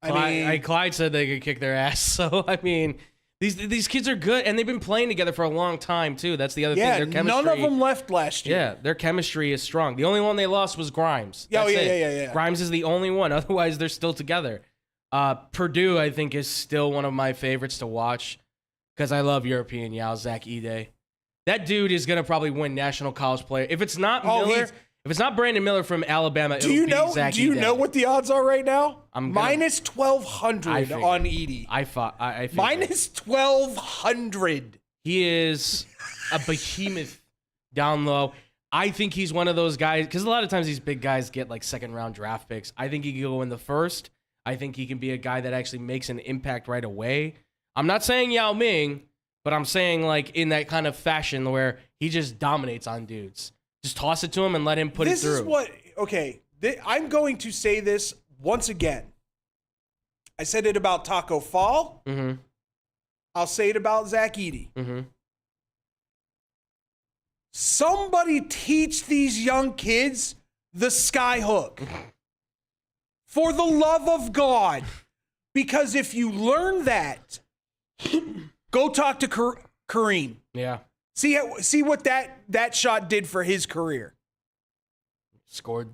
I mean, Clyde said they could kick their ass. So, I mean, these kids are good, and they've been playing together for a long time, too. That's the other thing. Their chemistry, none of them left last year. Yeah, their chemistry is strong. The only one they lost was Grimes. That's it. Grimes is the only one. Otherwise, they're still together. Purdue, I think, is still one of my favorites to watch because I love European Yao, Zach Edey. That dude is going to probably win National College Player. If it's not Miller, if it's not Brandon Miller from Alabama, do you know what the odds are right now? Minus 1,200 on Edey. I figured. Minus 1,200. He is a behemoth down low. I think he's one of those guys, because a lot of times these big guys get like second-round draft picks. I think he can go in the first. I think he can be a guy that actually makes an impact right away. I'm not saying Yao Ming, but I'm saying like in that kind of fashion where he just dominates on dudes. Just toss it to him and let him put it through. This is what, okay, I'm going to say this once again. I said it about Taco Fall. Mm-hmm. I'll say it about Zach Edey. Mm-hmm. Somebody teach these young kids the sky hook. For the love of God. Because if you learn that, go talk to Kareem. Yeah. See what that shot did for his career. Scored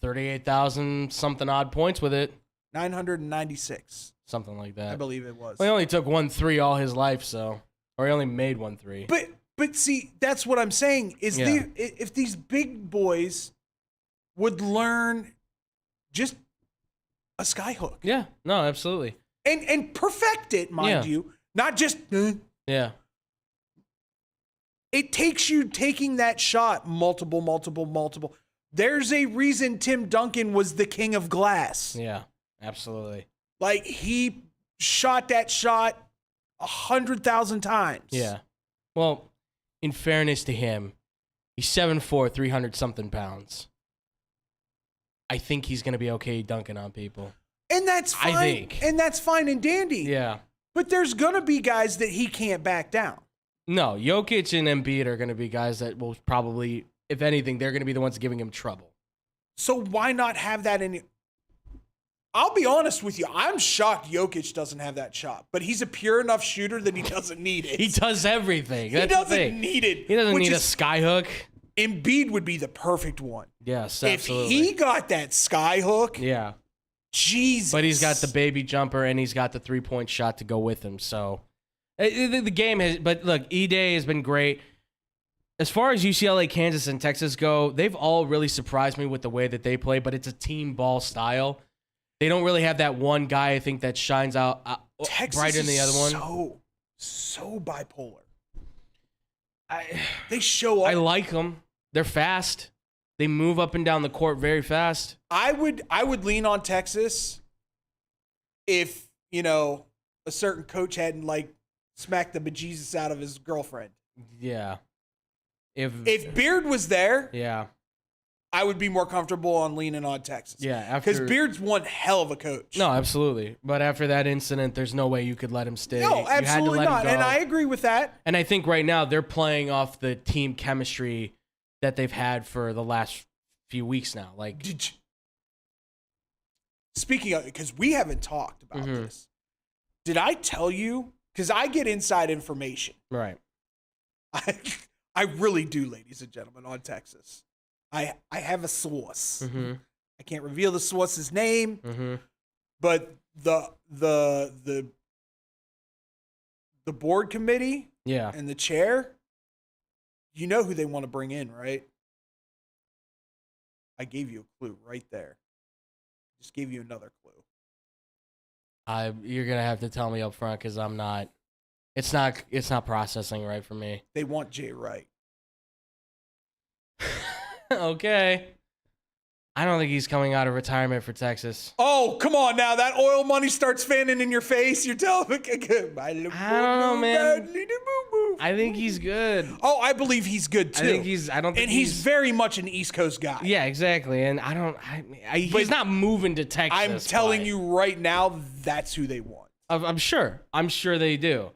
38,000 something odd points with it. 996. Something like that. I believe it was. Well, he only took 1 3 all his life, so. Or he only made 1 3. But see, that's what I'm saying. Is if these big boys would learn just a sky hook. Yeah. No, absolutely. And perfect it, mind you. Not just Yeah. It takes you taking that shot multiple. There's a reason Tim Duncan was the king of glass. Yeah, absolutely. Like, he shot that shot 100,000 times. Yeah. Well, in fairness to him, he's 7'4", 300-something pounds. I think he's going to be okay dunking on people. And that's fine. I think. And that's fine and dandy. Yeah. But there's going to be guys that he can't back down. No, Jokic and Embiid are going to be guys that will probably, if anything, they're going to be the ones giving him trouble. So why not have that in? I'll be honest with you. I'm shocked Jokic doesn't have that shot. But he's a pure enough shooter that he doesn't need it. He does everything. He doesn't need it. He doesn't need a skyhook. Embiid would be the perfect one. Yes, absolutely. If he got that skyhook, yeah. Jesus. But he's got the baby jumper and he's got the 3-point shot to go with him. So the game has, but look, E-Day has been great. As far as UCLA, Kansas, and Texas go, they've all really surprised me with the way that they play, but it's a team ball style. They don't really have that one guy, I think, that shines out brighter than the other one. So bipolar. They show up. I like them. They're fast. They move up and down the court very fast. I would lean on Texas if, a certain coach hadn't, smacked the bejesus out of his girlfriend. Yeah. If Beard was there, yeah, I would be more comfortable on leaning on Texas. Yeah, because Beard's one hell of a coach. No, absolutely. But after that incident, there's no way you could let him stay. No, absolutely not. And I agree with that. And I think right now they're playing off the team chemistry that they've had for the last few weeks now. Speaking of, because we haven't talked about this, did I tell you? Because I get inside information. Right. I really do, ladies and gentlemen, on Texas. I have a source. Mm-hmm. I can't reveal the source's name, but the board committee and the chair, you know who they want to bring in, right? I gave you a clue right there. Just gave you another clue. You're gonna have to tell me up front because I'm not. It's not processing right for me. They want Jay Wright. Okay. I don't think he's coming out of retirement for Texas. Oh, come on now. That oil money starts fanning in your face. You're telling me. I don't know, man. I think he's good. Oh, I believe he's good too. He's very much an East Coast guy. Yeah, exactly. And he's not moving to Texas. I'm telling you right now, that's who they want. I'm sure. I'm sure they do.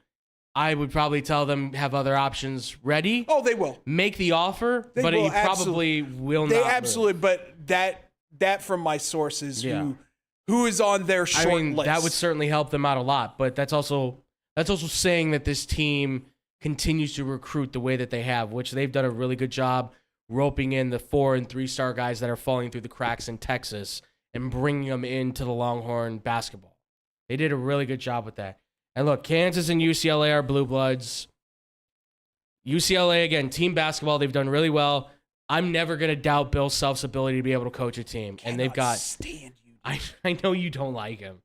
I would probably tell them have other options ready. Oh, they will. Make the offer, but he probably will not. They absolutely, but that from my sources who is on their short list. That would certainly help them out a lot, but that's also saying that this team continues to recruit the way that they have, which they've done a really good job roping in the 4- and 3-star guys that are falling through the cracks in Texas and bringing them into the Longhorn basketball. They did a really good job with that. And look, Kansas and UCLA are blue bloods. UCLA, again, team basketball, they've done really well. I'm never going to doubt Bill Self's ability to be able to coach a team. And they've got... Stand you. I know you don't like him.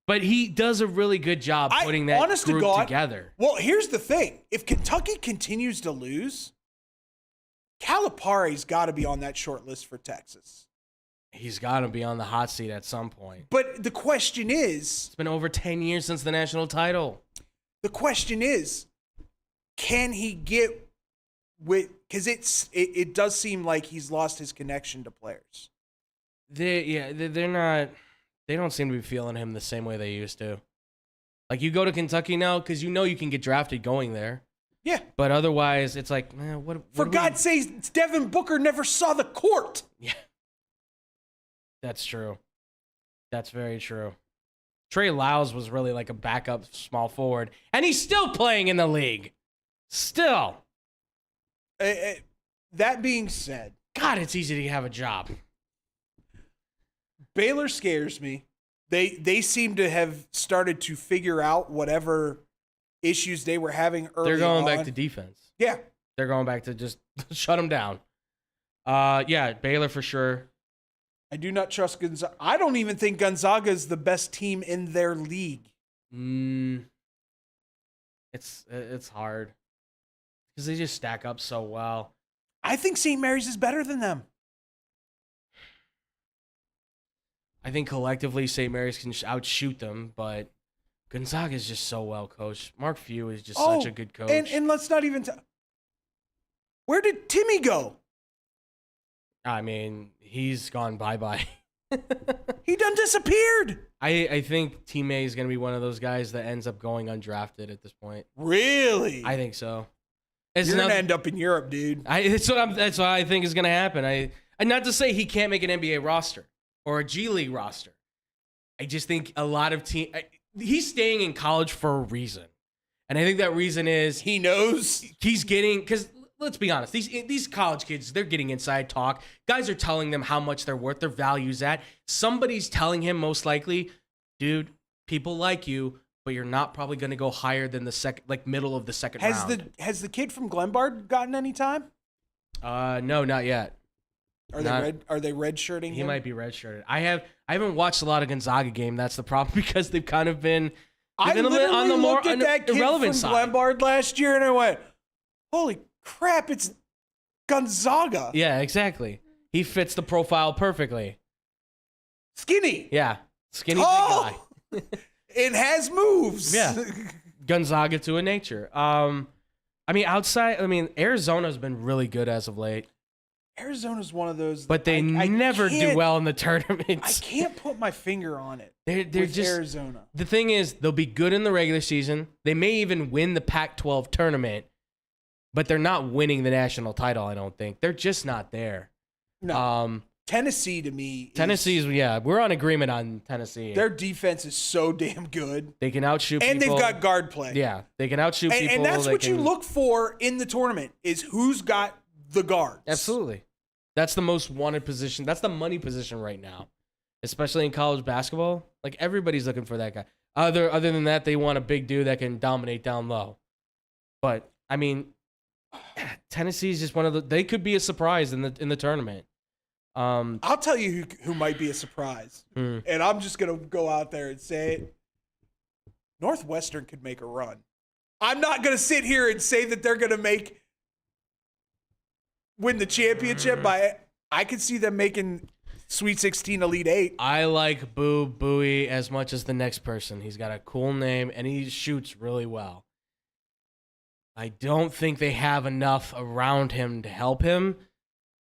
But he does a really good job putting that group together. Well, here's the thing. If Kentucky continues to lose, Calipari's got to be on that short list for Texas. He's got to be on the hot seat at some point. But the question is... It's been over 10 years since the national title. The question is, can he get with... Because it does seem like he's lost his connection to players. They're not... They don't seem to be feeling him the same way they used to. Like, you go to Kentucky now because you know you can get drafted going there. Yeah. But otherwise, it's like, man, what For God's sake, Devin Booker never saw the court. Yeah. That's true. That's very true. Trey Lyles was really like a backup small forward, and he's still playing in the league. Still. That being said, God, it's easy to have a job. Baylor scares me. They seem to have started to figure out whatever issues they were having early on. They're going back to defense. Yeah. They're going back to just shut them down. Yeah, Baylor for sure. I do not trust Gonzaga. I don't even think Gonzaga is the best team in their league. It's hard because they just stack up so well. I think St. Mary's is better than them. I think collectively St. Mary's can outshoot them, but Gonzaga is just so well coached. Mark Few is just such a good coach. And let's not even where did Timmy go? I mean, he's gone bye-bye. He done disappeared. I think Team A is going to be one of those guys that ends up going undrafted at this point. Really? I think so. You're going to end up in Europe, dude. That's what I think is going to happen. And not to say he can't make an NBA roster or a G League roster. I just think a lot of he's staying in college for a reason. And I think that reason is he knows he's getting, because let's be honest, these college kids, they're getting inside talk. Guys are telling them how much they're worth, their value's at. Somebody's telling him most likely, dude, people like you, but you're not probably going to go higher than the middle of the second round. Has the kid from Glenbard gotten any time? No, not yet. Are they redshirting him? He might be redshirted. I haven't watched a lot of Gonzaga game. That's the problem, because they've kind of been I literally on the more looked at that kid irrelevant from side. Glenbard last year, and I went, "Holy crap! It's Gonzaga." Yeah, exactly. He fits the profile perfectly. Skinny. Yeah, skinny Tall. big guy. It has moves. Yeah, Gonzaga to a nature. Arizona's been really good as of late. Arizona's one of those, but they never do well in the I tournaments. can't put my finger on it. They're just Arizona. The thing is, they'll be good in the regular season. They may even win the Pac-12 tournament, but they're not winning the national title. I don't think they're just not there. No. Tennessee to me. We're on agreement on Tennessee. Their defense is so damn good. They can outshoot and people. They've got guard play. Yeah, they can outshoot people. And that's what you look for in the tournament is who's got the guards. Absolutely. That's the most wanted position. That's the money position right now, especially in college basketball. Like, everybody's looking for that guy. Other than that, they want a big dude that can dominate down low. But I mean, Tennessee is just one of the. They could be a surprise in the tournament. I'll tell you who might be a surprise, and I'm just gonna go out there and say it. Northwestern could make a run. I'm not gonna sit here and say that they're gonna win the championship, but I could see them making Sweet 16, Elite 8. I like Boo Buie as much as the next person. He's got a cool name, and he shoots really well. I don't think they have enough around him to help him.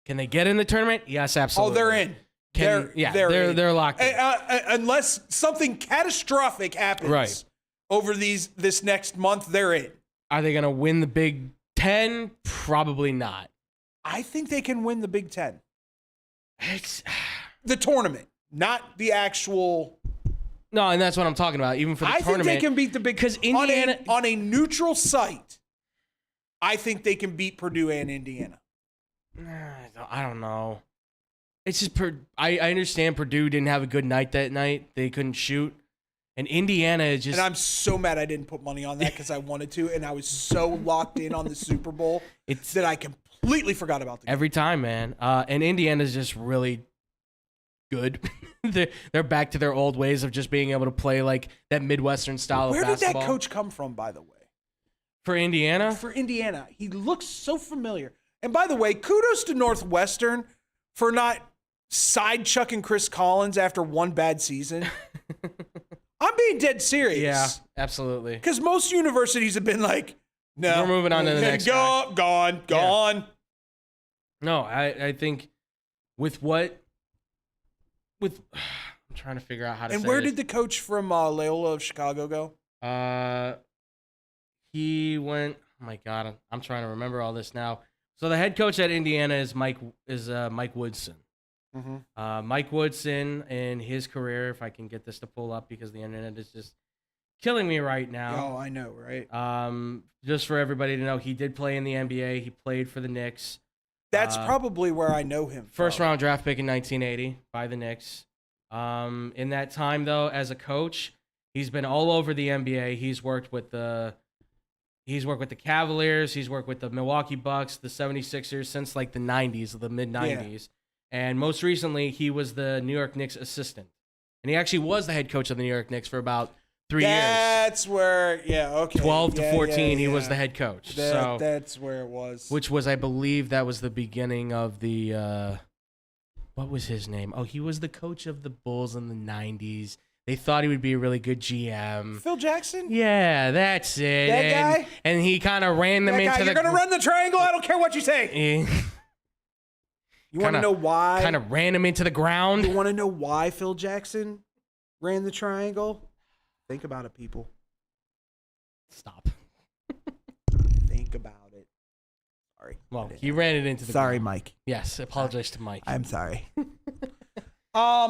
Can they get in the tournament? Yes, absolutely. Oh, they're in. They're locked in. Unless something catastrophic happens over this next month, they're in. Are they going to win the Big Ten? Probably not. I think they can win the Big Ten. It's the tournament, not the actual. No, and that's what I'm talking about. Even for the tournament, I think they can beat the Big Ten. Because Indiana on a neutral site, I think they can beat Purdue and Indiana. I don't know. It's just I understand Purdue didn't have a good night that night. They couldn't shoot. And Indiana is just... And I'm so mad I didn't put money on that because I wanted to, and I was so locked in on the Super Bowl that I completely forgot about the game. Every time, man. And Indiana's just really good. They're back to their old ways of just being able to play like that Midwestern style of basketball. Where did that coach come from, by the way? For Indiana? For Indiana. He looks so familiar. And by the way, kudos to Northwestern for not side-chucking Chris Collins after one bad season. I'm being dead serious. Yeah, absolutely. Because most universities have been like, no. We're moving on to the next guy. Gone. Yeah. No, I think I'm trying to figure out how to say And where this. did the coach from Loyola of Chicago go? He went, oh my God, I'm trying to remember all this now. So the head coach at Indiana is Mike Woodson. Mm-hmm. Mike Woodson in his career, if I can get this to pull up because the internet is just killing me right now. Oh, I know, right? Just for everybody to know, he did play in the NBA. He played for the Knicks. That's probably where I know him. First round draft pick in 1980 by the Knicks. In that time, though, as a coach, he's been all over the NBA. He's worked with the Cavaliers. He's worked with the Milwaukee Bucks, the 76ers since like the 90s, the mid-90s. Yeah. And most recently, he was the New York Knicks assistant. And he actually was the head coach of the New York Knicks for about 3 years. That's where, okay. 12 to 14, he was the head coach. That's where it was. Which was, I believe, that was the beginning of the What was his name? Oh, he was the coach of the Bulls in the 90s. They thought he would be a really good GM. Phil Jackson? Yeah, that's it. That guy? And he kind of ran them into You're the... going to run the triangle? I don't care what you say. You want to know why? Kind of ran him into the ground. You want to know why Phil Jackson ran the triangle? Think about it, people. Stop. Think about it. Sorry. Well, he ran it into the Sorry, ground. Mike. Yes, apologize to Mike. I'm sorry. I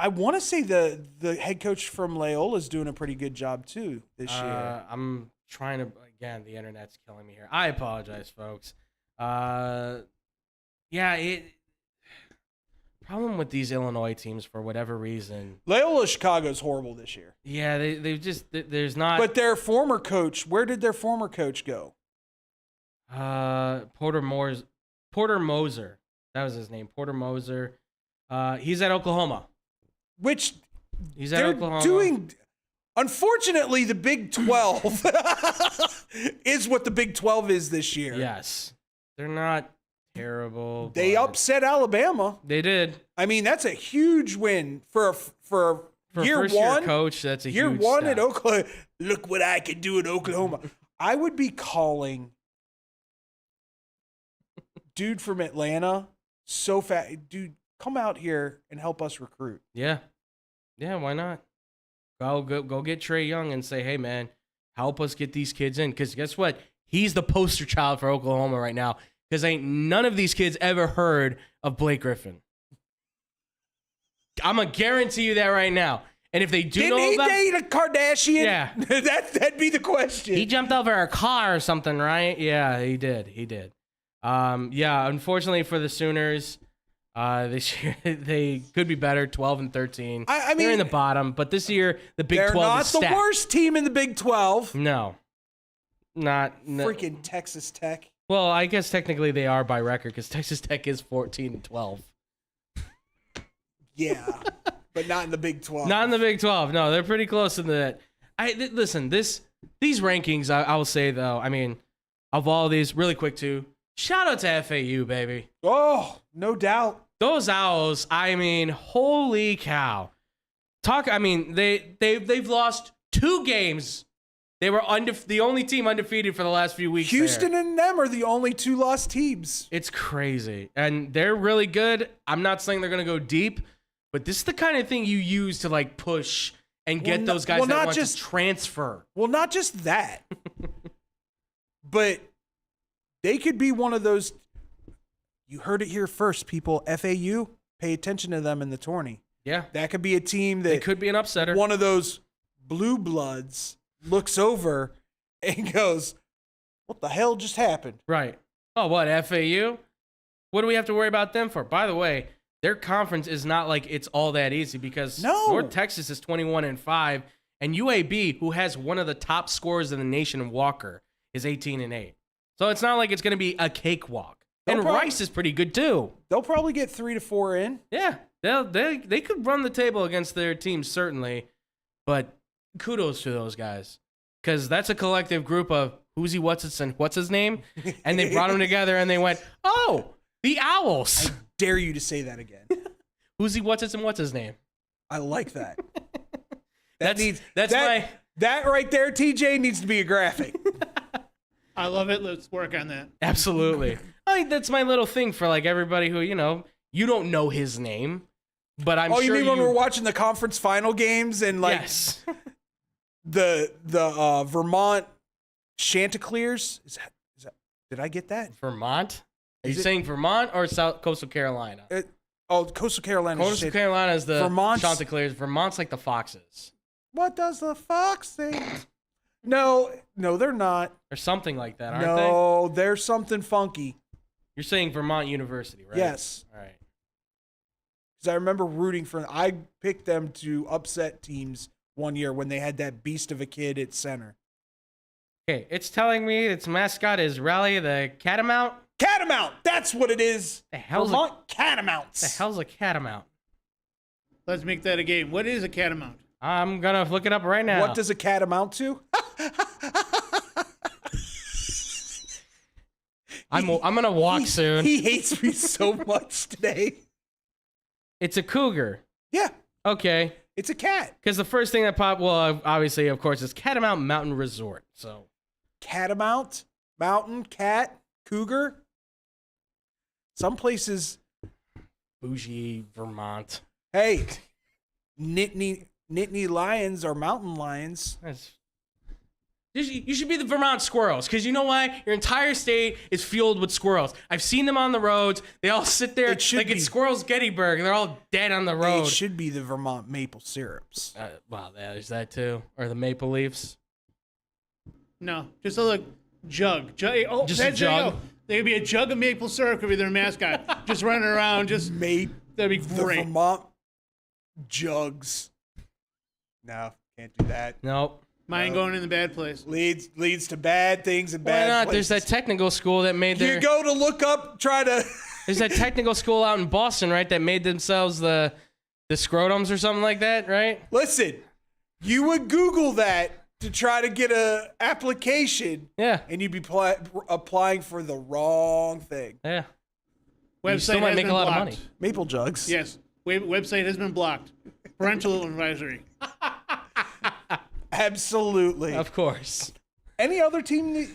want to say the head coach from Loyola is doing a pretty good job too this year. I'm trying to, again, the internet's killing me here. I apologize, folks. Problem with these Illinois teams for whatever reason. Loyola Chicago's horrible this year. Yeah, they've just, there's not. But their former coach, where did their former coach go? Porter Moser. That was his name, Porter Moser. He's at Oklahoma. Which He's at they're Oklahoma. doing. Unfortunately, the Big 12 is what the Big 12 is this year. Yes, they're not terrible. They but upset Alabama. They did. I mean, that's a huge win for year first one. year coach, that's a year huge one step. at Oklahoma. Look what I can do at Oklahoma. I would be calling dude from Atlanta so fast. Dude, come out here and help us recruit. Yeah, why not? Go get Trey Young and say, hey man, help us get these kids in. Because guess what? He's the poster child for Oklahoma right now. Because ain't none of these kids ever heard of Blake Griffin. I'm gonna guarantee you that right now. And if they do Didn't know he about, date a Kardashian? Yeah. that'd be the question. he jumped over a car or something, right? Yeah, he did. Unfortunately for the Sooners, this year they could be better, 12-13. I mean, they're in the bottom, but this year the Big 12 they're is not the stacked. worst team in the Big 12. No, no. Freaking Texas Tech. Well, I guess technically they are by record because Texas Tech is 14-12. Yeah, but not in the Big 12. Not in the Big 12. No, they're pretty close in the. Listen, these rankings. I will say though, I mean, of all these, really quick too. Shout out to FAU, baby. Oh, no doubt. Those Owls. I mean, holy cow. They've lost 2 games. They were the only team undefeated for the last few weeks. Houston and them are the only 2 lost teams. It's crazy. And they're really good. I'm not saying they're going to go deep, but this is the kind of thing you use to like push and get those guys that want to transfer. Well, not just that, but they could be one of those. You heard it here first, people. FAU, pay attention to them in the tourney. Yeah. That could be a team that It could be an upsetter. one of those blue bloods looks over and goes, what the hell just happened? Right. Oh, what, FAU? What do we have to worry about them for? By the way, their conference is not like it's all that easy because North Texas is 21-5, and UAB, who has one of the top scorers in the nation in Walker, is 18-8. So it's not like it's going to be a cakewalk. And Rice is pretty good too. They'll probably get 3 to 4 in. Yeah, they could run the table against their team certainly, but kudos to those guys because that's a collective group of what's his name, and they brought them together and they went, oh, the Owls. I dare you to say that again. what's his name? I like that. That right there, TJ, needs to be a graphic. I love it. Let's work on that. Absolutely. I think that's my little thing for like everybody who, you don't know his name, but I'm sure you mean when we're watching the conference final games and like yes. the Vermont Chanticleers? Is that did I get that? Vermont? Are you saying Vermont or Coastal Carolina? Coastal Carolina. Coastal Carolina is the Vermont's- Chanticleers. Vermont's like the Foxes. What does the fox say? No, they're not. Or something like that, aren't they? No, there's something funky. You're saying Vermont University, right? Yes. All right. Because I remember rooting for them. I picked them to upset teams one year when they had that beast of a kid at center. Okay, it's telling me its mascot is Rally the Catamount. Catamount! That's what it is. The hell's Vermont Catamounts. The hell's a catamount? Let's make that a game. What is a catamount? I'm gonna look it up right now. What does a cat amount to? I'm gonna walk soon. He hates me so much today. It's a cougar. Yeah, Okay. it's a cat. Because the first thing that popped, well, obviously, of course, is Catamount Mountain Resort. So Catamount, mountain, cat, cougar. Some places, bougie Vermont. hey, Nittany lions are mountain lions. You should be the Vermont squirrels, because you know why? Your entire state is fueled with squirrels. I've seen them on the roads. They all sit there like it's Squirrels Gettysburg, and they're all dead on the road. It should be the Vermont maple syrups. Well, there's that too. Or the maple leaves. No, just a look jug. Oh, Just a there you jug? go. There could be a jug of maple syrup could be their mascot. Just running around, just that'd be The great. Vermont jugs. No, can't do that. Nope. Mine going in the bad place. Leads to bad things and Why bad not? places. There's that technical school that made their. You go to look up, try to. There's that technical school out in Boston, right? That made themselves the scrotums or something like that, right? Listen, you would Google that to try to get a application, Yeah. and you'd be applying for the wrong thing. Yeah. Website You still might has make a been lot of blocked. money. Maple jugs. Yes, website has been blocked. Parental advisory. Absolutely. Of course. Any other team that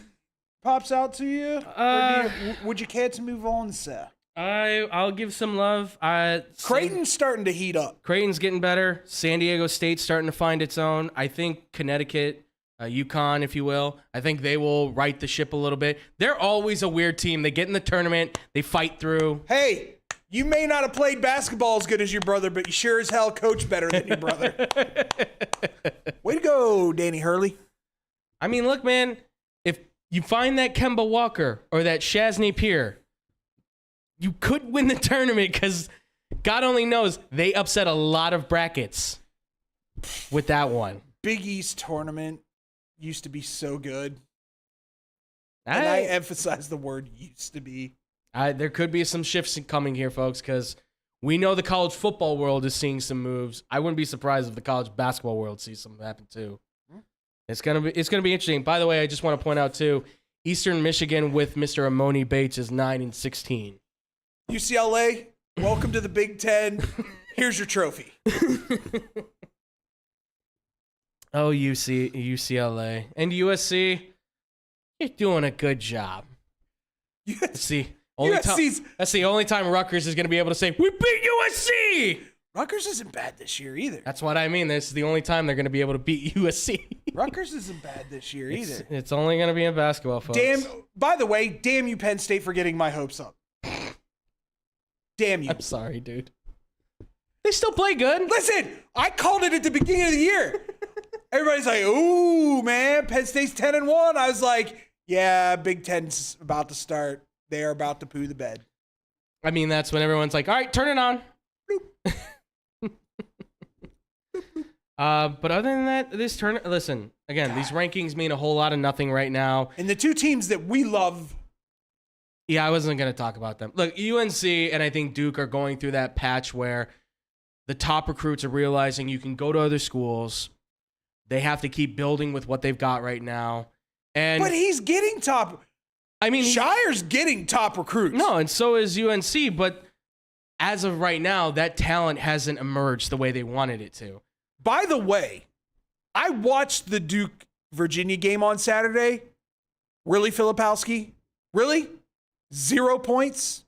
pops out to you? Or would you care to move on, sir? I'll give some love. Creighton's starting to heat up. Creighton's getting better. San Diego State's starting to find its own. I think Connecticut, UConn, if you will, I think they will right the ship a little bit. They're always a weird team. They get in the tournament. They fight through. Hey, you may not have played basketball as good as your brother, but you sure as hell coach better than your brother. Way to go, Danny Hurley. I mean, look, man, if you find that Kemba Walker or that Shazni Pier, you could win the tournament because God only knows they upset a lot of brackets with that one. Big East tournament used to be so good. And I emphasize the word used to be. There could be some shifts coming here, folks, because we know the college football world is seeing some moves. I wouldn't be surprised if the college basketball world sees something happen too. It's gonna be interesting. By the way, I just want to point out too, Eastern Michigan with Mr. Amoni Bates is 9-16. UCLA, welcome to the Big Ten. Here's your trophy. Oh, UCLA and USC, you're doing a good job. USC. That's the only time Rutgers is going to be able to say, we beat USC! Rutgers isn't bad this year either. That's what I mean. This is the only time they're going to be able to beat USC. Rutgers isn't bad this year either. It's only going to be in basketball, folks. By the way, damn you, Penn State, for getting my hopes up. Damn you. I'm sorry, dude. They still play good. Listen, I called it at the beginning of the year. Everybody's like, ooh, man, Penn State's 10-1. I was like, yeah, Big Ten's about to start. They're about to poo the bed. I mean, that's when everyone's like, all right, turn it on. But other than that, listen, again, these rankings mean a whole lot of nothing right now. And the two teams that we love. Yeah, I wasn't going to talk about them. Look, UNC and I think Duke are going through that patch where the top recruits are realizing you can go to other schools. They have to keep building with what they've got right now. But he's getting top. I mean, Shire's getting top recruits. No, and so is UNC. But as of right now, that talent hasn't emerged the way they wanted it to. By the way, I watched the Duke-Virginia game on Saturday. Really, Filipowski? Really? 0 points?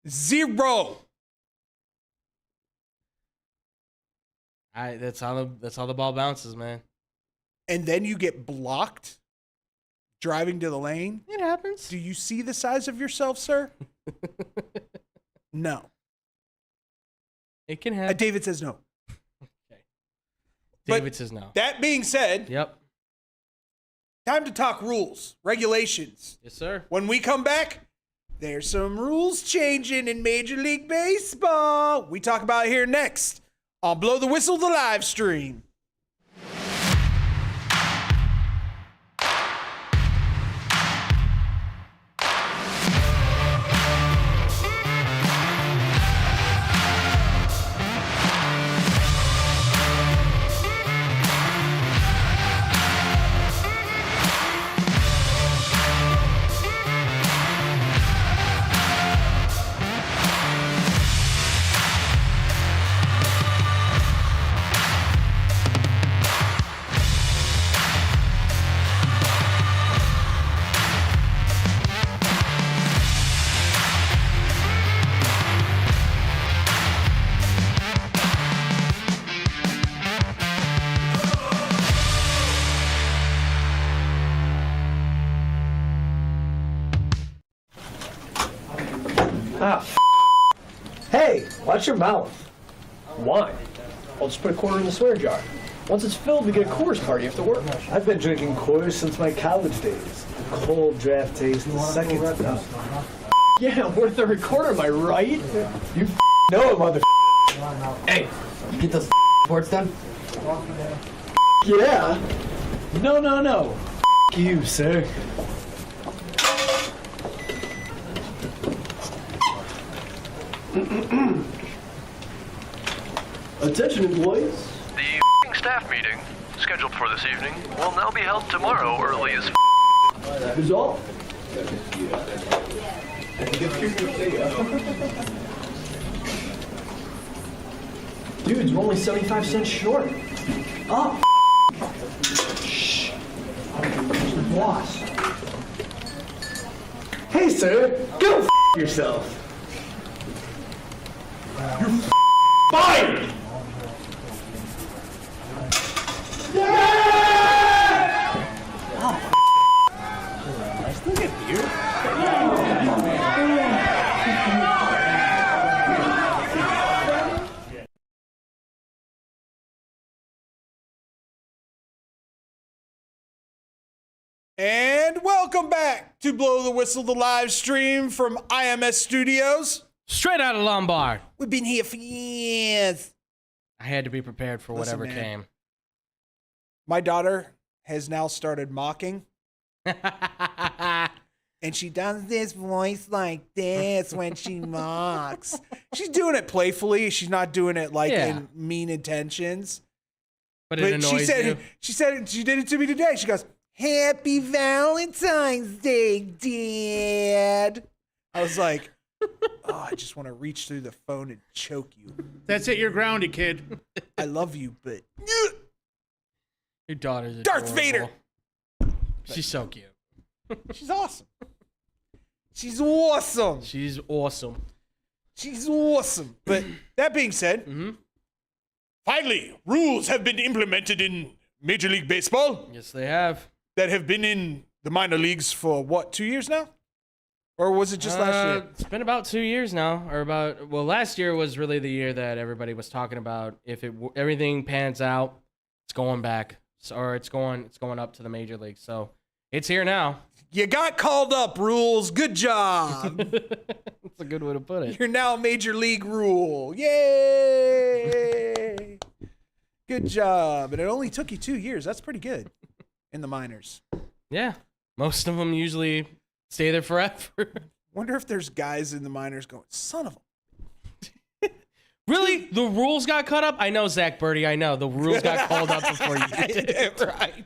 0. That's how the ball bounces, man. And then you get blocked driving to the lane. It happens. Do you see the size of yourself, sir? No. It can happen. David says no. Okay. David says no. That being said, Yep. time to talk rules, regulations. Yes, sir. When we come back, there's some rules changing in Major League Baseball. We talk about it here next on Blow the Whistle, the live stream. watch your mouth. Wine. I'll just put a quarter in the swear jar. Once it's filled, we get a Coors party after work. I've been drinking Coors since my college days. The cold draft taste, the second to none. Yeah, worth a recorder, am I right? You know it, mother. Hey, you get those reports done? Yeah. No. You, sir. Attention, employees. The staff meeting, scheduled for this evening, will now be held tomorrow early as That is all. Dudes, we're only 75 cents short. Oh, shh. The boss. Hey, sir. Go yourself. You're fired. I still get beer. And welcome back to Blow the Whistle, the live stream from IMS Studios. Straight out of Lombard. We've been here for years. I had to be prepared for Listen, whatever man. came. My daughter has now started mocking, and she does this voice like this when she mocks. She's doing it playfully. She's not doing it like Yeah. in mean intentions. But it annoys you. She did it to me today. She goes, "Happy Valentine's Day, Dad." I was like, oh, I just want to reach through the phone and choke you. That's it. You're grounded, kid. I love you, but Your daughter's Darth adorable. Vader. She's so cute. She's awesome. She's awesome. She's awesome. She's awesome. But that being said, finally, rules have been implemented in Major League Baseball Yes, they have. that have been in the minor leagues for what, 2 years now? Or was it just last year? It's been about 2 years now, last year was really the year that everybody was talking about. If everything pans out, it's going back, or it's going up to the major leagues. So it's here now. You got called up, rules. Good job. That's a good way to put it. You're now a Major League rule. Yay! Good job. And it only took you 2 years. That's pretty good in the minors. Yeah, most of them usually stay there forever. Wonder if there's guys in the minors going, son of a. Really? The rules got cut up? I know, Zach Birdie. I know. The rules got called up before you did. Right.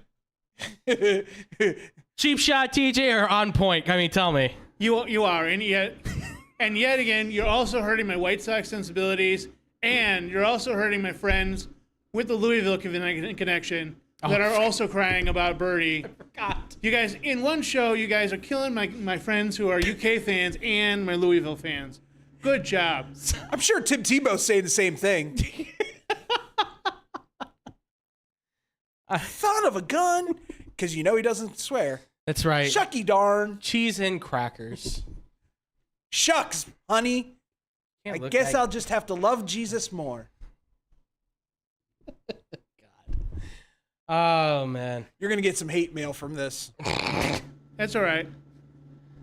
Cheap shot, TJ, or on point? I mean, tell me. You are, and yet again, you're also hurting my White Sox sensibilities, and you're also hurting my friends with the Louisville connection that are also crying about Birdie. You guys, in one show, you guys are killing my friends who are UK fans and my Louisville fans. Good job. I'm sure Tim Tebow's saying the same thing. Son of a gun. Because you know he doesn't swear. That's right. Shucky darn. Cheese and crackers. Shucks, honey. Can't I look guess like- I'll just have to love Jesus more. Oh, man. You're going to get some hate mail from this. That's all right.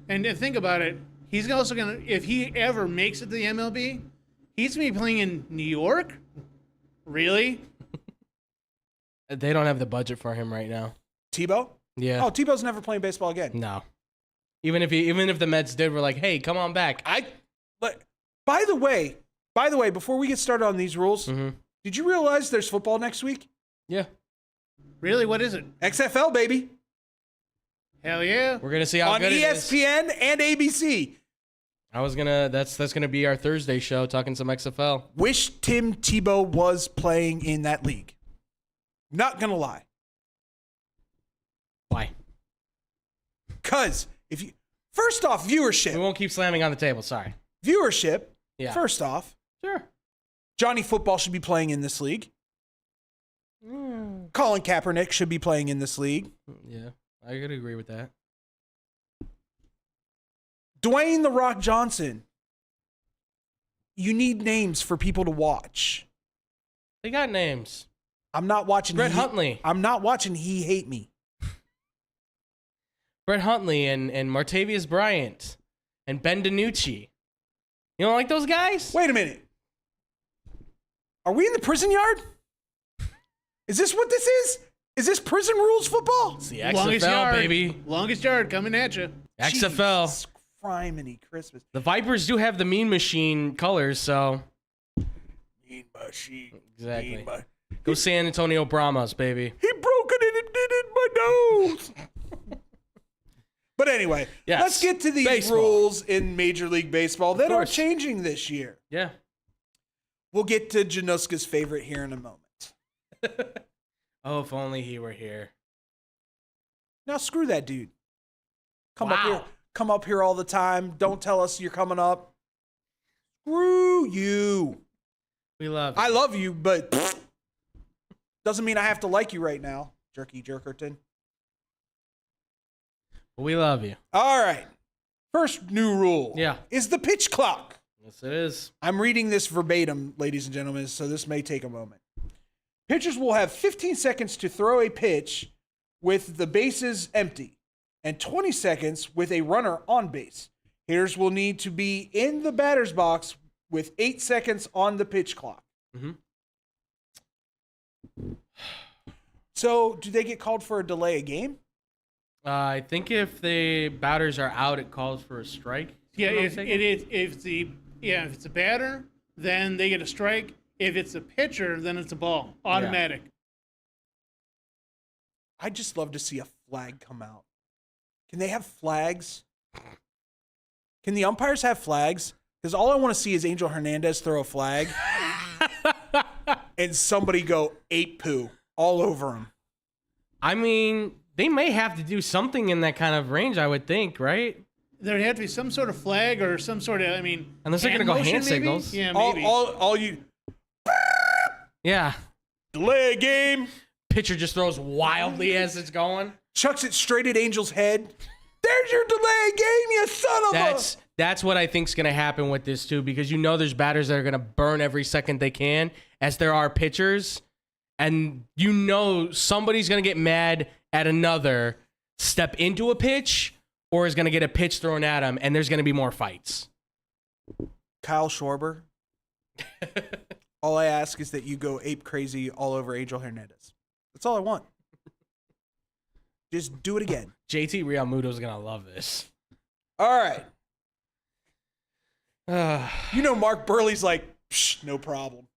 And think about it. He's also going to, if he ever makes it to the MLB, he's going to be playing in New York? Really? They don't have the budget for him right now. Tebow? Yeah. Oh, Tebow's never playing baseball again. No. Even if the Mets did, we're like, hey, come on back. By the way, before we get started on these rules, did you realize there's football next week? Yeah. Really? What is it? XFL, baby. Hell yeah. We're gonna see how On good it is. ESPN and ABC. That's gonna be our Thursday show, talking some XFL. Wish Tim Tebow was playing in that league. Not gonna lie. Why? Because first off, viewership. We won't keep slamming on the table. Sorry. Viewership. Yeah. First off, Sure. Johnny Football should be playing in this league. Colin Kaepernick should be playing in this league. Yeah, I could agree with that. Dwayne "The Rock" Johnson you need names for people to watch. They got names. I'm not watching Brett Huntley. I'm not watching He Hate Me. Brett Huntley and Martavius Bryant and Ben DiNucci. You don't like those guys? Wait a minute. Are we in the prison yard? Is this what this is? Is this prison rules football? It's the XFL, Longest yard, baby. Longest yard coming at you. XFL. Jesus criminy Christmas. The Vipers do have the Mean Machine colors, so. Mean Machine. Exactly. Mean Ma- Go San Antonio Brahmas, baby. He broke it and it did it in my nose. But anyway, Yes. let's get to these Baseball. rules in Major League Baseball that are course. changing this year. Yeah. We'll get to Januska's favorite here in a moment. Oh, if only he were here. Now screw that dude. Come Wow. up here all the time. Don't tell us you're coming up. Screw you. We love you. I love you, but doesn't mean I have to like you right now, Jerky Jerkerton. We love you. All right. First new rule Yeah. is the pitch clock. Yes, it is. I'm reading this verbatim, ladies and gentlemen, so this may take a moment. Pitchers will have 15 seconds to throw a pitch with the bases empty and 20 seconds with a runner on base. Hitters will need to be in the batter's box with 8 seconds on the pitch clock. Mhm. So, do they get called for a delay of game? I think if the batters are out, it calls for a strike. Yeah, Am I if mistaken? it's a batter, then they get a strike. If it's a pitcher, then it's a ball, automatic. I'd just love to see a flag come out. Can they have flags? Can the umpires have flags? Because all I want to see is Angel Hernandez throw a flag and somebody go ape poo all over him. I mean, they may have to do something in that kind of range, I would think, right? There'd have to be some sort of flag or some sort of, Unless they're gonna go motion, hand maybe? signals. Yeah, maybe. All you Yeah. delay a game, Pitcher just throws wildly as it's going. chucks it straight at Angel's head. There's your delay game, you son of That's what I think's going to happen with this too, because you know there's batters that are going to burn every second they can, as there are pitchers, and you know somebody's going to get mad at another, step into a pitch, or is going to get a pitch thrown at him, and there's going to be more fights. Kyle Schwarber. All I ask is that you go ape crazy all over Angel Hernandez. That's all I want. Just do it again. JT Realmuto's going to love this. All right. You know Mark Burley's like, psh, no problem.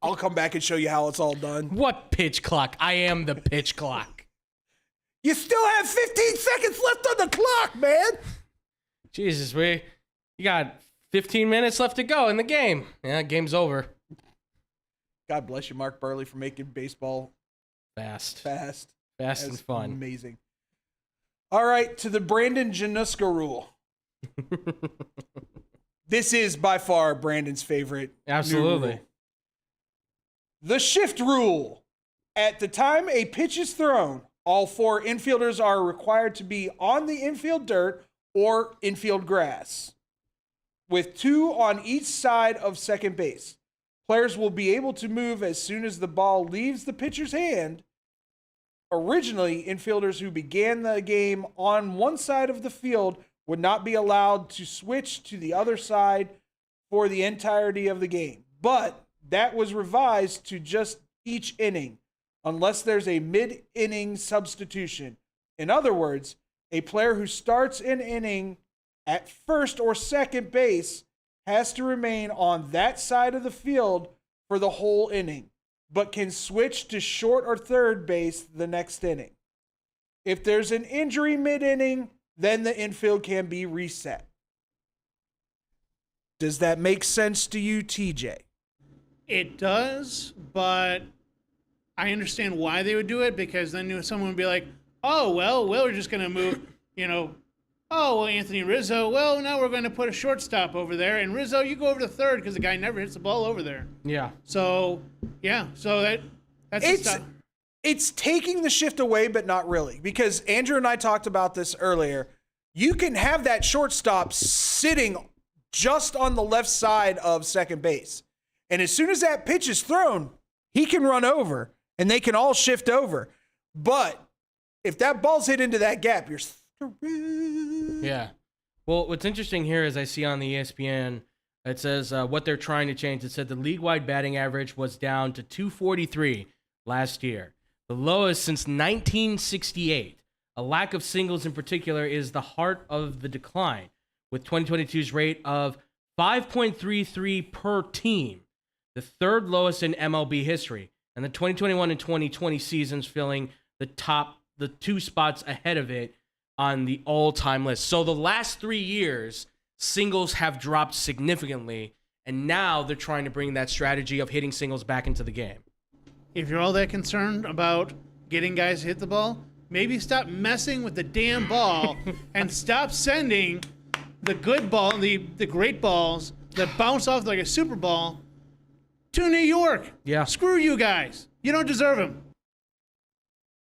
I'll come back and show you how it's all done. What pitch clock? I am the pitch clock. You still have 15 seconds left on the clock, man. Jesus, you got 15 minutes left to go in the game. Yeah, game's over. God bless you, Mark Burley, for making baseball Fast fast. and That's fun. Amazing. All right, to the Brandon Januska rule. This is by far Brandon's favorite. new Absolutely. rule. The shift rule. At the time a pitch is thrown, all 4 infielders are required to be on the infield dirt or infield grass, with 2 on each side of second base. Players will be able to move as soon as the ball leaves the pitcher's hand. Originally, infielders who began the game on one side of the field would not be allowed to switch to the other side for the entirety of the game. But that was revised to just each inning, unless there's a mid-inning substitution. In other words, a player who starts an inning at first or second base has to remain on that side of the field for the whole inning, but can switch to short or third base the next inning. If there's an injury mid-inning, then the infield can be reset. Does that make sense to you, TJ? It does, but I understand why they would do it, because then someone would be like, oh, well, we're just going to move, oh, well, Anthony Rizzo, well, now we're going to put a shortstop over there, and Rizzo, you go over to third because the guy never hits the ball over there. Yeah. So, that's the stuff. It's taking the shift away, but not really, because Andrew and I talked about this earlier. You can have that shortstop sitting just on the left side of second base. And as soon as that pitch is thrown, he can run over and they can all shift over. But if that ball's hit into that gap, you're screwed. Yeah. Well, what's interesting here is I see on the ESPN, it says what they're trying to change. It said the league-wide batting average was down to 243 last year, the lowest since 1968. A lack of singles in particular is the heart of the decline, with 2022's rate of 5.33 per team, the third lowest in MLB history, and the 2021 and 2020 seasons filling the 2 spots ahead of it on the all-time list. So the last 3 years, singles have dropped significantly, and now they're trying to bring that strategy of hitting singles back into the game. If you're all that concerned about getting guys to hit the ball, maybe stop messing with the damn ball and stop sending the good ball, the great balls that bounce off like a super ball to New York. Yeah. Screw you guys. You don't deserve them.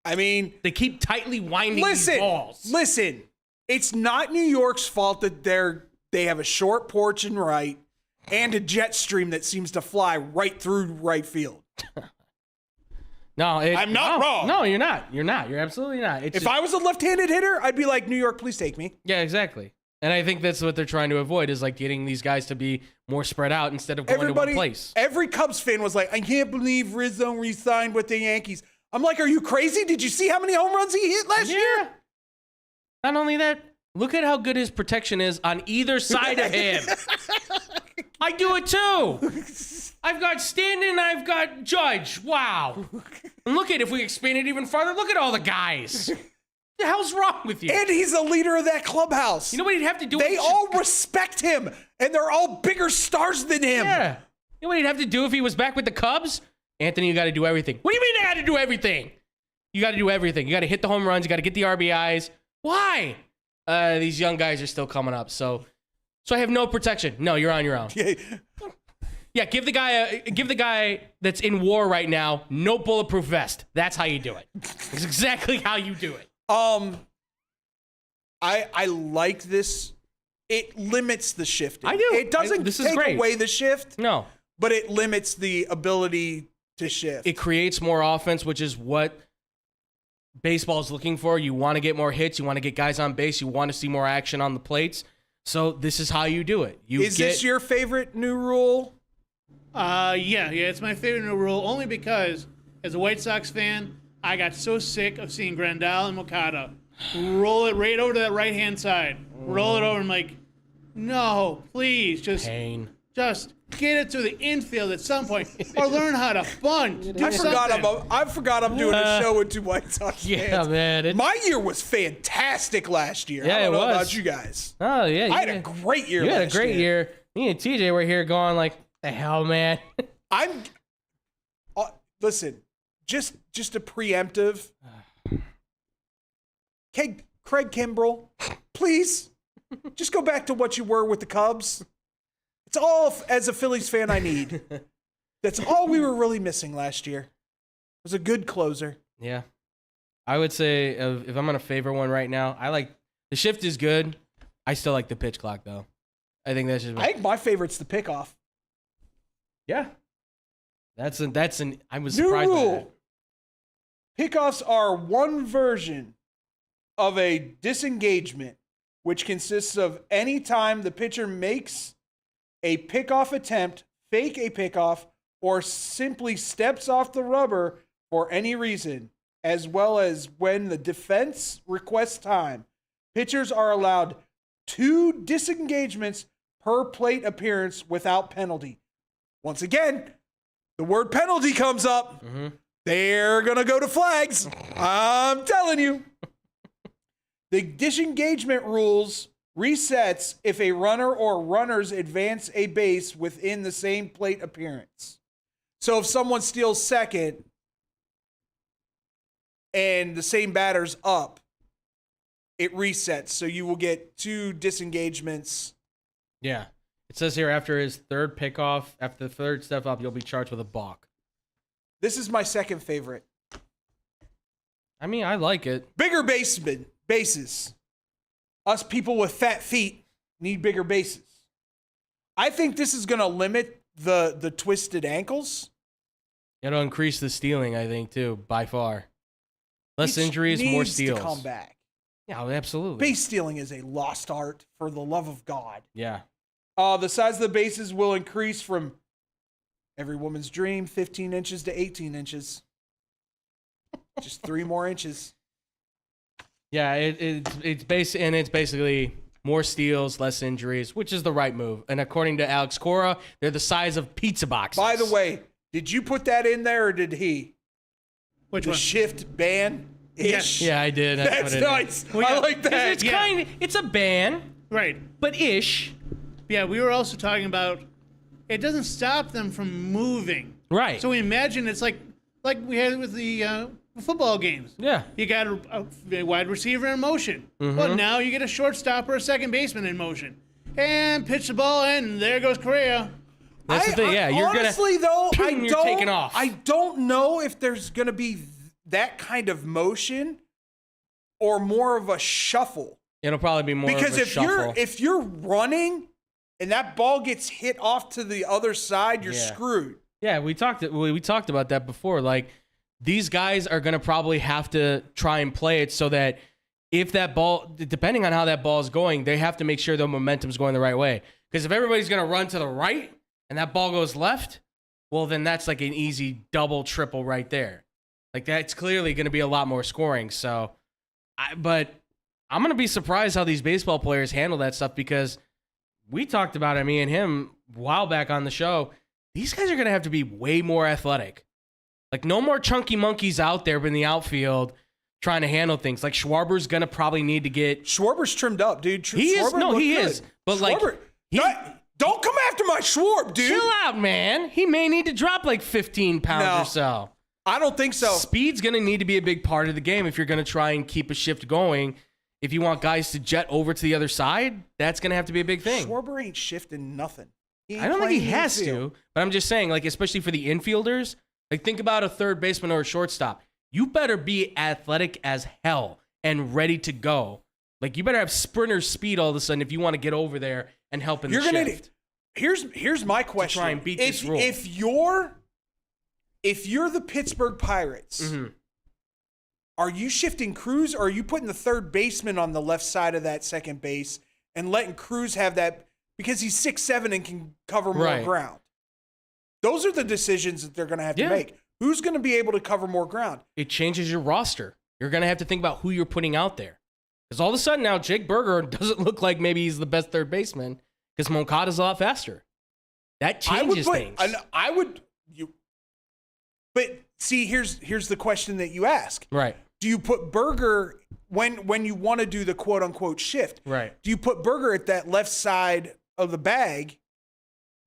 I mean, They keep tightly winding these balls. Listen, it's not New York's fault that they have a short porch and right and a jet stream that seems to fly right through right field. No, I'm not wrong. No, you're not. You're not. You're absolutely not. If I was a left-handed hitter, I'd be like, New York, please take me. Yeah, exactly. And I think that's what they're trying to avoid is like getting these guys to be more spread out instead of going to one place. Every Cubs fan was like, I can't believe Rizzo re-signed with the Yankees. I'm like, are you crazy? Did you see how many home runs he hit last year? Not only that, look at how good his protection is on either side of him. I do it too. I've got Stanton, I've got Judge. Wow. And look at, if we expand it even farther, look at all the guys. What the hell's wrong with you? And he's the leader of that clubhouse. You know what he'd have to do? They all respect him, and they're all bigger stars than him. Yeah. You know what he'd have to do if he was back with the Cubs? Anthony, you got to do everything. What do you mean I got to do everything? You got to do everything. You got to hit the home runs. You got to get the RBIs. Why? These young guys are still coming up. So I have no protection. No, you're on your own. Yeah, give the guy that's in war right now no bulletproof vest. That's how you do it. It's exactly how you do it. I like this. It limits the shifting. I do. It doesn't this is take great. away the shift. No. But it limits the ability to shift. It creates more offense, which is what baseball is looking for. You want to get more hits. You want to get guys on base. You want to see more action on the plates. So this is how you do it. Is this your favorite new rule? Yeah, it's my favorite new rule only because as a White Sox fan, I got so sick of seeing Grandal and Moncada roll it right over to that right-hand side. Roll it over. I'm like, no, please, just get it to the infield at some point, or learn how to bunt. I forgot I'm doing a show with two White Sox fans. Yeah, man. My year was fantastic last year. Yeah, I don't know was. about you guys. Oh, yeah. I had a great year last year. You had a great year. Me and TJ were here going like, the hell, man. Listen, just a preemptive. Craig Kimbrell, please, just go back to what you were with the Cubs. It's all, as a Phillies fan, I need. That's all we were really missing last year. It was a good closer. Yeah. I would say if I'm going to favor one right now, I like the shift is good. I still like the pitch clock, though. I think that's just. I think my favorite's the pickoff. Yeah. I was New surprised by rule. that. Pickoffs are one version of a disengagement, which consists of any time the pitcher makes a pickoff attempt, fake a pickoff, or simply steps off the rubber for any reason, as well as when the defense requests time. Pitchers are allowed 2 disengagements per plate appearance without penalty. Once again, the word penalty comes up. Mm-hmm. They're going to go to flags. I'm telling you. The disengagement rules resets if a runner or runners advance a base within the same plate appearance. So if someone steals second and the same batter's up, it resets. So you will get 2 disengagements. Yeah. It says here after his third pickoff, after the third step up, you'll be charged with a balk. This is my second favorite. I mean, I like it. Bigger bases. Us people with fat feet need bigger bases. I think this is going to limit the twisted ankles. It'll increase the stealing, I think, too, by far. Less injuries, more steals. To come back. Yeah, absolutely. Base stealing is a lost art, for the love of God. Yeah. The size of the bases will increase from every woman's dream, 15 inches to 18 inches. Just 3 more inches. Yeah, it's basically more steals, less injuries, which is the right move. And according to Alex Cora, they're the size of pizza boxes. By the way, did you put that in there or did he? Which the one? shift ban? Yes. Yeah, I did. That's nice. I like that. It's a ban, Right. but ish. Yeah, we were also talking about it doesn't stop them from moving. Right. So we imagine it's like we had with the football games. Yeah. You got a wide receiver in motion. Well, now you get a shortstop or a second baseman in motion. And pitch the ball, and there goes Correa. That's the thing. Yeah, you're honestly, though, you're taking off. I don't know if there's going to be that kind of motion or more of a shuffle. It'll probably be more because of a shuffle. if you're running and that ball gets hit off to the other side, you're screwed. Yeah, we talked about that before. Like, these guys are going to probably have to try and play it so that if that ball, depending on how that ball is going, they have to make sure the momentum's going the right way. Because if everybody's going to run to the right and that ball goes left, well, then that's like an easy double, triple right there. Like, that's clearly going to be a lot more scoring. So, but I'm going to be surprised how these baseball players handle that stuff, because we talked about it, me and him, a while back on the show. These guys are going to have to be way more athletic. Like, no more chunky monkeys out there in the outfield trying to handle things. Like, Schwarber's going to probably need to get... Schwarber's trimmed up, dude. He is. But, Schwarber, don't come after my Schwarb, dude. Chill out, man. He may need to drop like 15 pounds or so. I don't think so. Speed's going to need to be a big part of the game if you're going to try and keep a shift going. If you want guys to jet over to the other side, that's going to have to be a big thing. Schwarber ain't shifting nothing. I don't think he has to, but I'm just saying, like, especially for the infielders, like, think about a third baseman or a shortstop. You better be athletic as hell and ready to go. Like, you better have sprinter speed all of a sudden if you want to get over there and help in the shift. Here's my question. To try and beat this rule. If you're the Pittsburgh Pirates, are you shifting Cruz, or are you putting the third baseman on the left side of that second base and letting Cruz have that because he's 6'7" and can cover more ground? Those are the decisions that they're going to have to make. Who's going to be able to cover more ground? It changes your roster. You're going to have to think about who you're putting out there. Because all of a sudden now, Jake Berger doesn't look like maybe he's the best third baseman because Moncada's a lot faster. That changes things. But see, here's the question that you ask. Right. Do you put Berger when you want to do the quote unquote shift? Right. Do you put Berger at that left side of the bag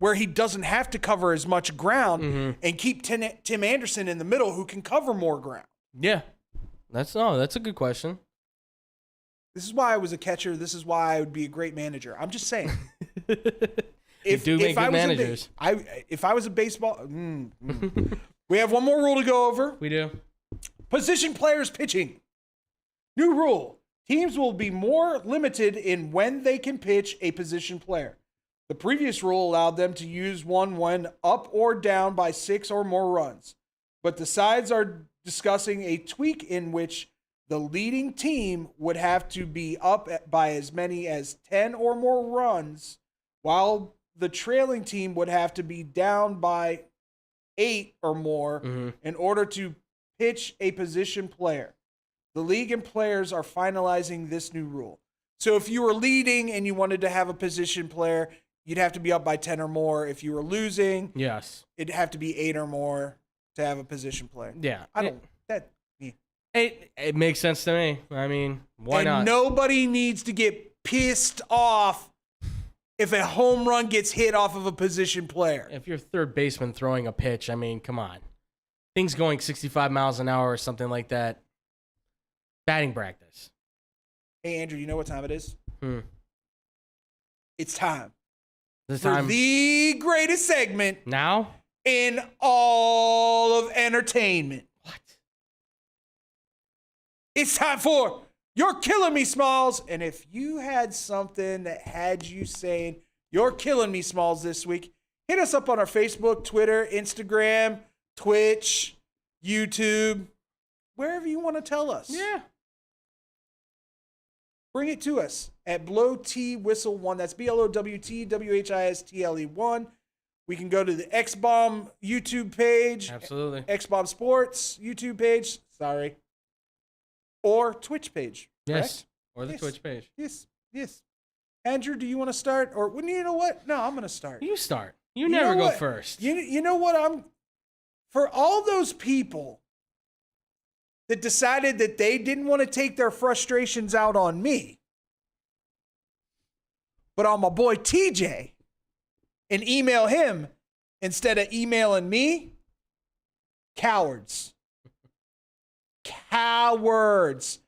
where he doesn't have to cover as much ground and keep Tim Anderson in the middle who can cover more ground? Yeah. That's a good question. This is why I was a catcher. This is why I would be a great manager. I'm just saying. If good managers. If I was a baseball... We have one more rule to go over. We do. Position players pitching. New rule. Teams will be more limited in when they can pitch a position player. The previous rule allowed them to use one when up or down by 6 or more runs. But the sides are discussing a tweak in which the leading team would have to be up by as many as 10 or more runs, while the trailing team would have to be down by 8 or more in order to pitch a position player. The league and players are finalizing this new rule. So if you were leading and you wanted to have a position player, you'd have to be up by 10 or more. If you were losing, it'd have to be 8 or more to have a position player. Yeah. It makes sense to me. I mean, why not? Nobody needs to get pissed off if a home run gets hit off of a position player. If you're third baseman throwing a pitch, I mean, come on. Things going 65 miles an hour or something like that. Batting practice. Hey, Andrew, you know what time it is? It's time. For the greatest segment now in all of entertainment. What? It's time for You're Killing Me, Smalls. And if you had something that had you saying You're killing me, Smalls, this week. Hit us up on our Facebook, Twitter, Instagram, Twitch, YouTube, wherever you want to tell us. Yeah. Bring it to us at Blow T Whistle 1. That's BLOWTWHISTLE 1. We can go to the X-Bomb YouTube page. Absolutely. X-Bomb Sports YouTube page. Sorry. Or Twitch page. Yes. Correct? Or the Yes. Twitch page. Yes. Yes. Andrew, do you want to start? Or you know what? No, I'm going to start. You start. You never know go what? first. You know what? For all those people that decided that they didn't want to take their frustrations out on me, but on my boy TJ, and email him instead of emailing me, cowards. Cowards.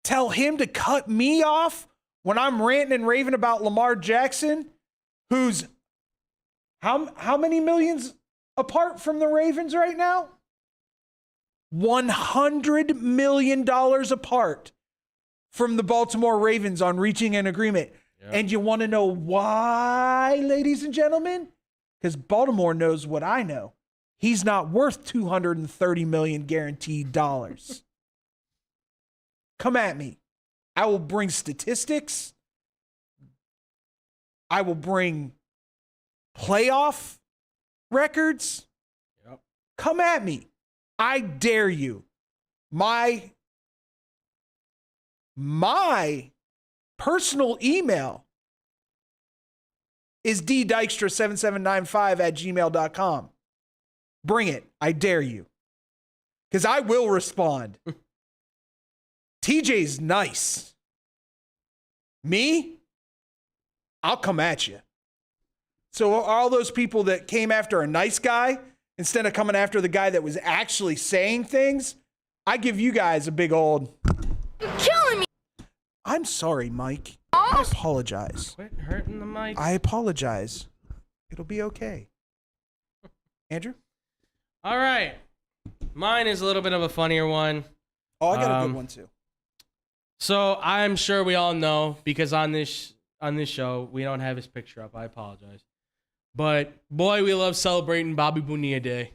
Tell him to cut me off when I'm ranting and raving about Lamar Jackson, who's how many millions apart from the Ravens right now? $100 million apart from the Baltimore Ravens on reaching an agreement. Yep. And you want to know why, ladies and gentlemen? Because Baltimore knows what I know. He's not worth $230 million guaranteed dollars. Come at me. I will bring statistics. I will bring playoff records. Yep. Come at me. I dare you. My personal email is ddykstra7795@gmail.com. Bring it. I dare you. Because I will respond. TJ's nice. Me? I'll come at you. So all those people that came after a nice guy, instead of coming after the guy that was actually saying things, I give you guys a big old... You're killing me. I'm sorry, Mike. I apologize. Quit hurting the mic. I apologize. It'll be okay. Andrew? All right. Mine is a little bit of a funnier one. Oh, I got a good one too. So I'm sure we all know, because on this show, we don't have his picture up. I apologize. But boy, we love celebrating Bobby Bonilla Day.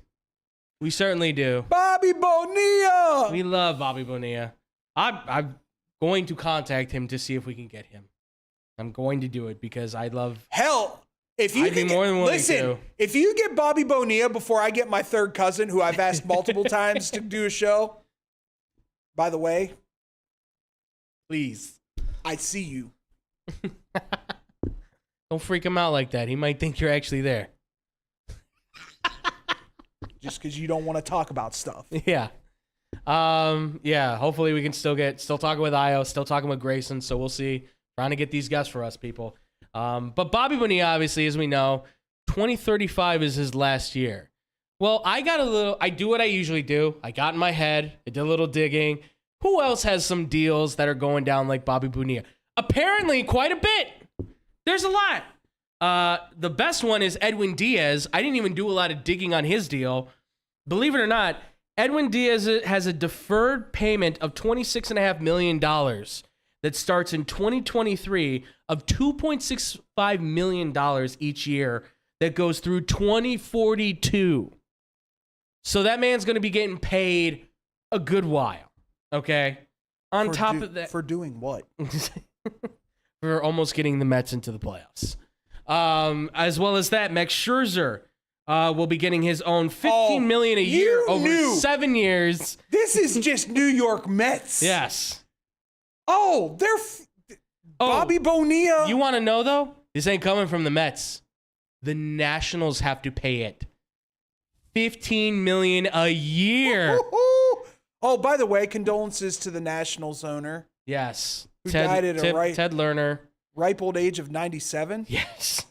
We certainly do. Bobby Bonilla! We love Bobby Bonilla. I'm going to contact him to see if we can get him. I'm going to do it because I love... Hell, if you I'd be more than willing to. If you get Bobby Bonilla before I get my third cousin, who I've asked multiple times to do a show, by the way, please, I see you. Don't freak him out like that. He might think you're actually there. Just because you don't want to talk about stuff. Yeah. Yeah, hopefully we can still talking with Io, still talking with Grayson, so we'll see. Trying to get these guests for us, people. But Bobby Bonilla, obviously, as we know, 2035 is his last year. Well, I do what I usually do. I got in my head, I did a little digging. Who else has some deals that are going down like Bobby Bonilla? Apparently, quite a bit. There's a lot. The best one is Edwin Diaz. I didn't even do a lot of digging on his deal. Believe it or not, Edwin Diaz has a deferred payment of $26.5 million that starts in 2023 of $2.65 million each year that goes through 2042. So that man's going to be getting paid a good while, okay? On top of that... For doing what? For almost getting the Mets into the playoffs. As well as that, Max Scherzer will be getting his own $15 million a year over 7 years. This is just New York Mets. Yes. Oh, Bobby Bonilla. You want to know, though? This ain't coming from the Mets. The Nationals have to pay it. $15 million a year. Woo-hoo-hoo. Oh, by the way, condolences to the Nationals owner. Yes. Who died at a Ted Lerner. ripe old age of 97. Yes.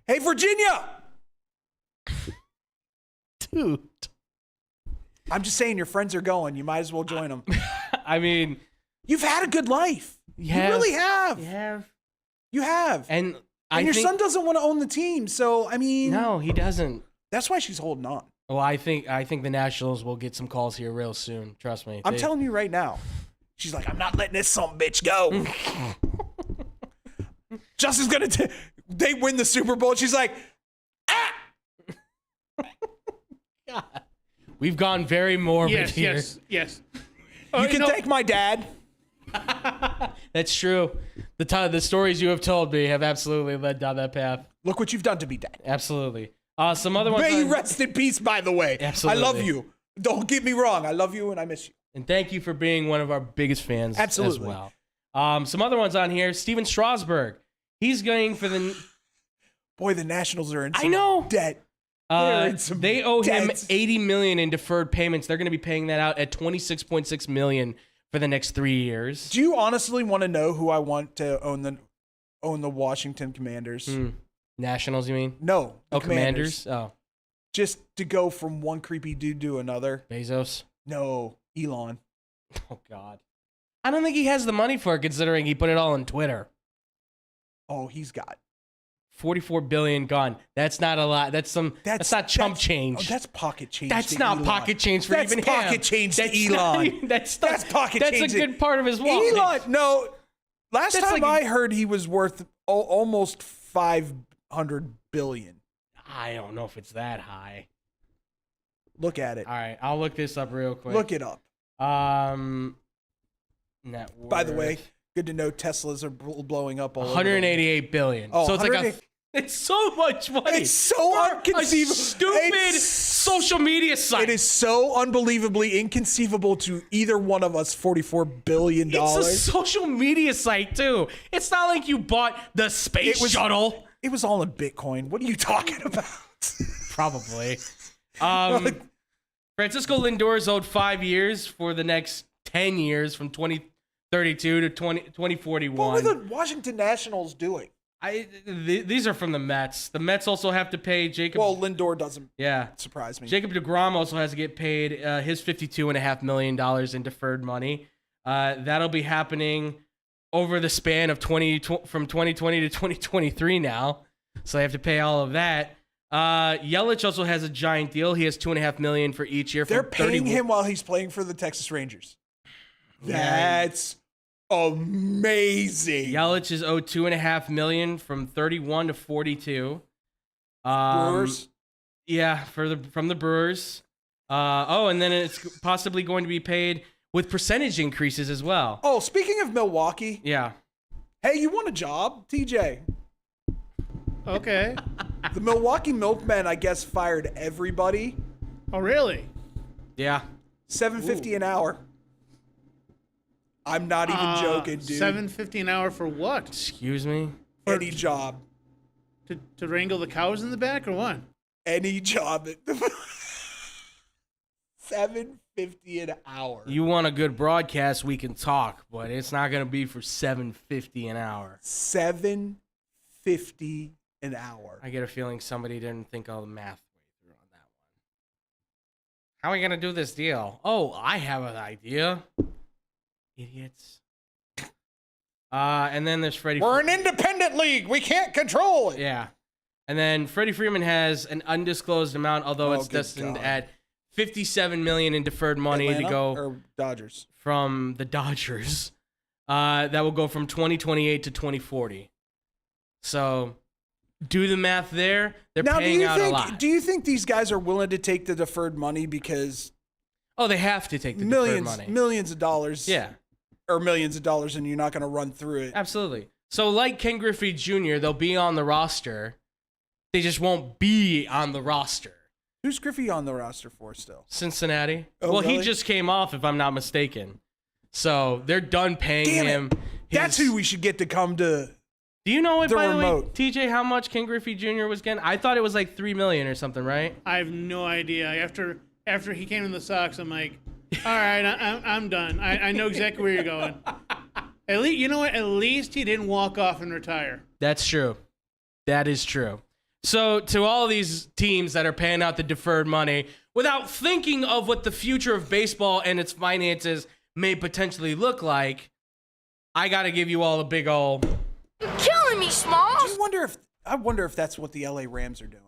Hey, Virginia! Dude. I'm just saying your friends are going. You might as well join them. I mean... You've had a good life. You really have. You have. And your son doesn't want to own the team, so, I mean... No, he doesn't. That's why she's holding on. Well, I think the Nationals will get some calls here real soon. Trust me. I'm telling you right now. She's like, I'm not letting this son bitch go. Justin's gonna they win the Super Bowl. She's like, God. We've gone very morbid here. Yes. you can thank my dad. That's true. The stories you have told me have absolutely led down that path. Look what you've done to me, Dad. Absolutely. Some other ones. May you rest in peace, by the way. Absolutely. I love you. Don't get me wrong. I love you and I miss you. And thank you for being one of our biggest fans Absolutely. as well. Some other ones on here. Steven Strasburg. He's going for the... Boy, the Nationals are in some I know. debt. They're in some They owe him debt. $80 million in deferred payments. They're going to be paying that out at $26.6 million for the next 3 years. Do you honestly want to know who I want to own the Washington Commanders? Nationals, you mean? No. the Commanders? Oh. Just to go from one creepy dude to another. Bezos? No, Elon. Oh, God. I don't think he has the money for it, considering he put it all on Twitter. Oh, he's got $44 billion gone. That's not a lot. That's not chump change. Oh, that's pocket change. That's to not Elon. pocket change for That's even pocket him. change to That's not Elon. even- that's pocket That's change. a good part of his wallet. Elon, no. Last That's time like- I heard, he was worth almost $500 billion. I don't know if it's that high. Look at it. All right, I'll look this up real quick. Look it up. Net worth. By the way, good to know Teslas are blowing up all over. 188 billion. Oh, So it's like it's so much money. It's so for inconceivable. A stupid social media site. It is so unbelievably inconceivable to either one of us. $44 billion. It's a social media site too. It's not like you bought the space shuttle. It was all in Bitcoin. What are you talking about? Probably. Francisco Lindor is owed 5 years for the next 10 years from 2032 to 2041. What were the Washington Nationals doing? These are from the Mets. The Mets also have to pay Jacob. Well, Lindor doesn't yeah. surprise me. Jacob deGrom also has to get paid his $52.5 million in deferred money. That'll be happening over the span of from 2020 to 2023 now. So they have to pay all of that. Yelich also has a giant deal. He has $2.5 million for each year. They're paying him while he's playing for the Texas Rangers. That's amazing. Yelich is owed $2.5 million from 31 to 42. Brewers. Yeah, from the Brewers. And then it's possibly going to be paid with percentage increases as well. Oh, speaking of Milwaukee. Yeah. Hey, you want a job, TJ? Okay. The Milwaukee Milkmen, I guess, fired everybody. Oh, really? Yeah. $7.50 an hour. I'm not even joking, dude. $7.50 an hour for what? Excuse me? Any job. To wrangle the cows in the back or what? Any job. $7.50 an hour. You want a good broadcast, we can talk, but it's not going to be for $7.50 an hour. $7.50 an hour. I get a feeling somebody didn't think all the math way through on that one. How are we going to do this deal? Oh, I have an idea. Idiots. And then there's Freddie. We're an independent league. We can't control it. Yeah. And then Freddie Freeman has an undisclosed amount, although it's destined at $57 million in deferred money Atlanta to go or Dodgers from the Dodgers. That will go from 2028 to 2040. So do the math there. They're paying out a lot. Do you think these guys are willing to take the deferred money because they have to take the deferred money. Millions of dollars. Yeah. Or millions of dollars, and you're not going to run through it. Absolutely. So like Ken Griffey Jr., they'll be on the roster. They just won't be on the roster. Who's Griffey on the roster for still? Cincinnati. Oh, well, really? he just came off, if I'm not mistaken. So they're done paying him. That's who we should get to come to. Do you know, by the way, remote. TJ, how much Ken Griffey Jr. was getting? I thought it was like $3 million or something, right? I have no idea. After he came to the Sox, I'm like, all right, I'm done. I know exactly where you're going. At least, you know what? At least he didn't walk off and retire. That's true. That is true. So to all these teams that are paying out the deferred money without thinking of what the future of baseball and its finances may potentially look like, I got to give you all a big ol'... You're killing me, Smalls. I wonder if that's what the LA Rams are doing.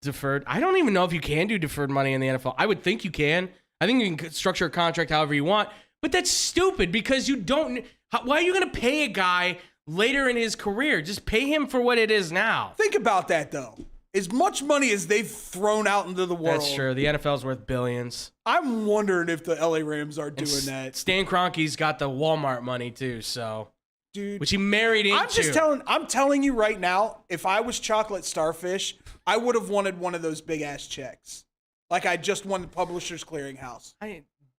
Deferred. I don't even know if you can do deferred money in the NFL. I would think you can. I think you can structure a contract however you want, but that's stupid because you don't. Why are you going to pay a guy later in his career. Just pay him for what it is now. Think about that, though. As much money as they've thrown out into the world. That's true. The NFL's worth billions. I'm wondering if the LA Rams are doing that. Stan Kroenke's got the Walmart money too, so dude, which he married into. I'm telling you right now, if I was Chocolate Starfish, I would have wanted one of those big ass checks. Like I just won the Publishers Clearinghouse.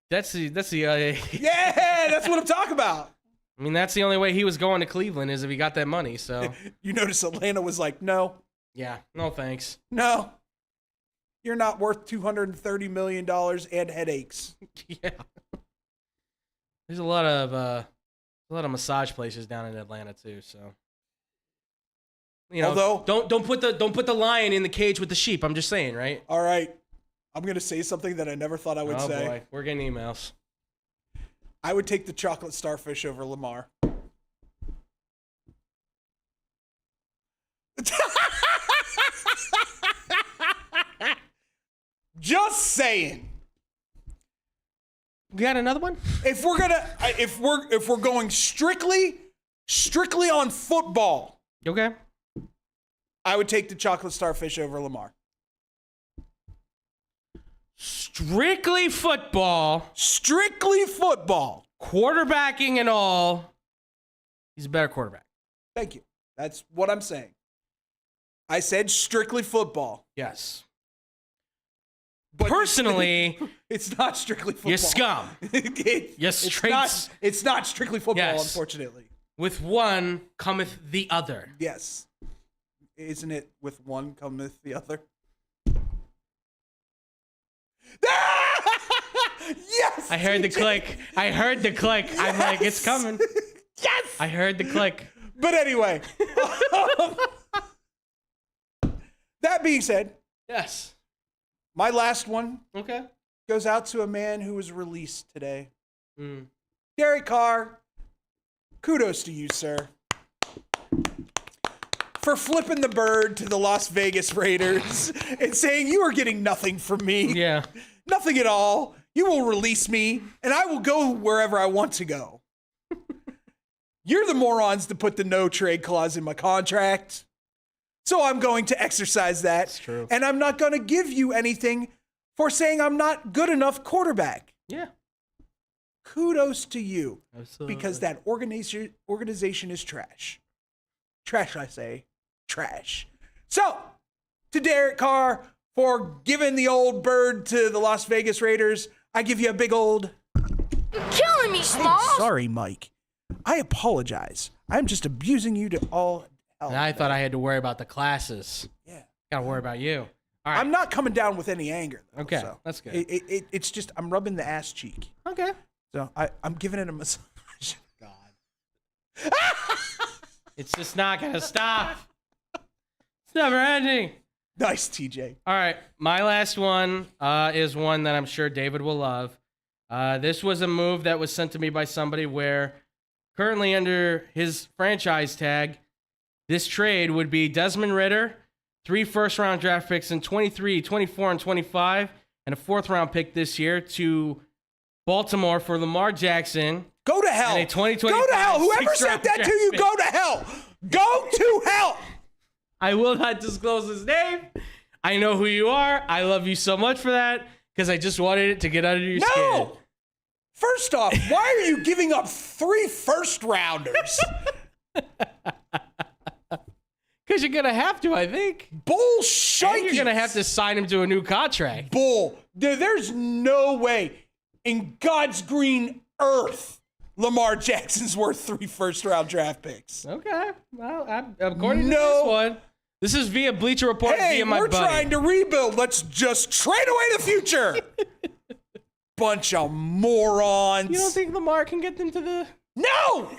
That's the yeah, that's what I'm talking about. I mean, that's the only way he was going to Cleveland is if he got that money. So you notice Atlanta was like, no. Yeah, no thanks. No. You're not worth $230 million and headaches. Yeah. There's a lot of massage places down in Atlanta too, so you know, although don't put the lion in the cage with the sheep. I'm just saying, right? All right. I'm going to say something that I never thought I would say. Oh boy, we're getting emails. I would take the Chocolate Starfish over Lamar. Just saying. We got another one? If we're going strictly on football. Okay. I would take the Chocolate Starfish over Lamar. Strictly football. Strictly football. Quarterbacking and all. He's a better quarterback. Thank you. That's what I'm saying. I said strictly football. Yes. But personally, it's not strictly football. You scum. It's not strictly football, yes. Unfortunately. With one cometh the other. Yes. Isn't it with one cometh the other? Yes! I heard the click. Yes! I'm like, it's coming. Yes! I heard the click. But anyway. That being said. Yes. My last one goes goes out to a man who was released today. Derek Carr, kudos to you, sir, for flipping the bird to the Las Vegas Raiders and saying, you are getting nothing from me. Yeah. Nothing at all. You will release me, and I will go wherever I want to go. You're the morons to put the no trade clause in my contract. So I'm going to exercise that. That's true. And I'm not going to give you anything for saying I'm not good enough quarterback. Yeah. Kudos to you. Absolutely. Because that organization is trash. Trash, I say. Trash. So, to Derek Carr for giving the old bird to the Las Vegas Raiders, I give you a big old... You're killing me, Smalls. Sorry, Mike. I apologize. I'm just abusing you to all... And I thought I had to worry about the classes. Yeah. Gotta worry about you. All right. I'm not coming down with any anger, though. Okay, so that's good. It's just I'm rubbing the ass cheek. Okay. So I'm giving it a massage. God. It's just not gonna stop. It's never ending. Nice, TJ. All right. My last one is one that I'm sure David will love. This was a move that was sent to me by somebody where currently under his franchise tag, this trade would be Desmond Ridder, 3 first-round draft picks in 23, 24, and 25, and a 4th-round pick this year to Baltimore for Lamar Jackson. Go to hell. And a 2025 go to hell. Whoever said that to you, pick. go to hell. Go to hell. I will not disclose his name. I know who you are. I love you so much for that because I just wanted it to get under your skin. No. First off, why are you giving up 3 first-rounders? Because you're going to have to, I think. Bullshit. And you're going to have to sign him to a new contract. Bull. There's no way in God's green earth Lamar Jackson's worth 3 first-round draft picks. Okay. Well, according to this one, this is via Bleacher Report via my buddy. Hey, we're trying to rebuild. Let's just trade away the future. Bunch of morons. You don't think Lamar can get them to the... No!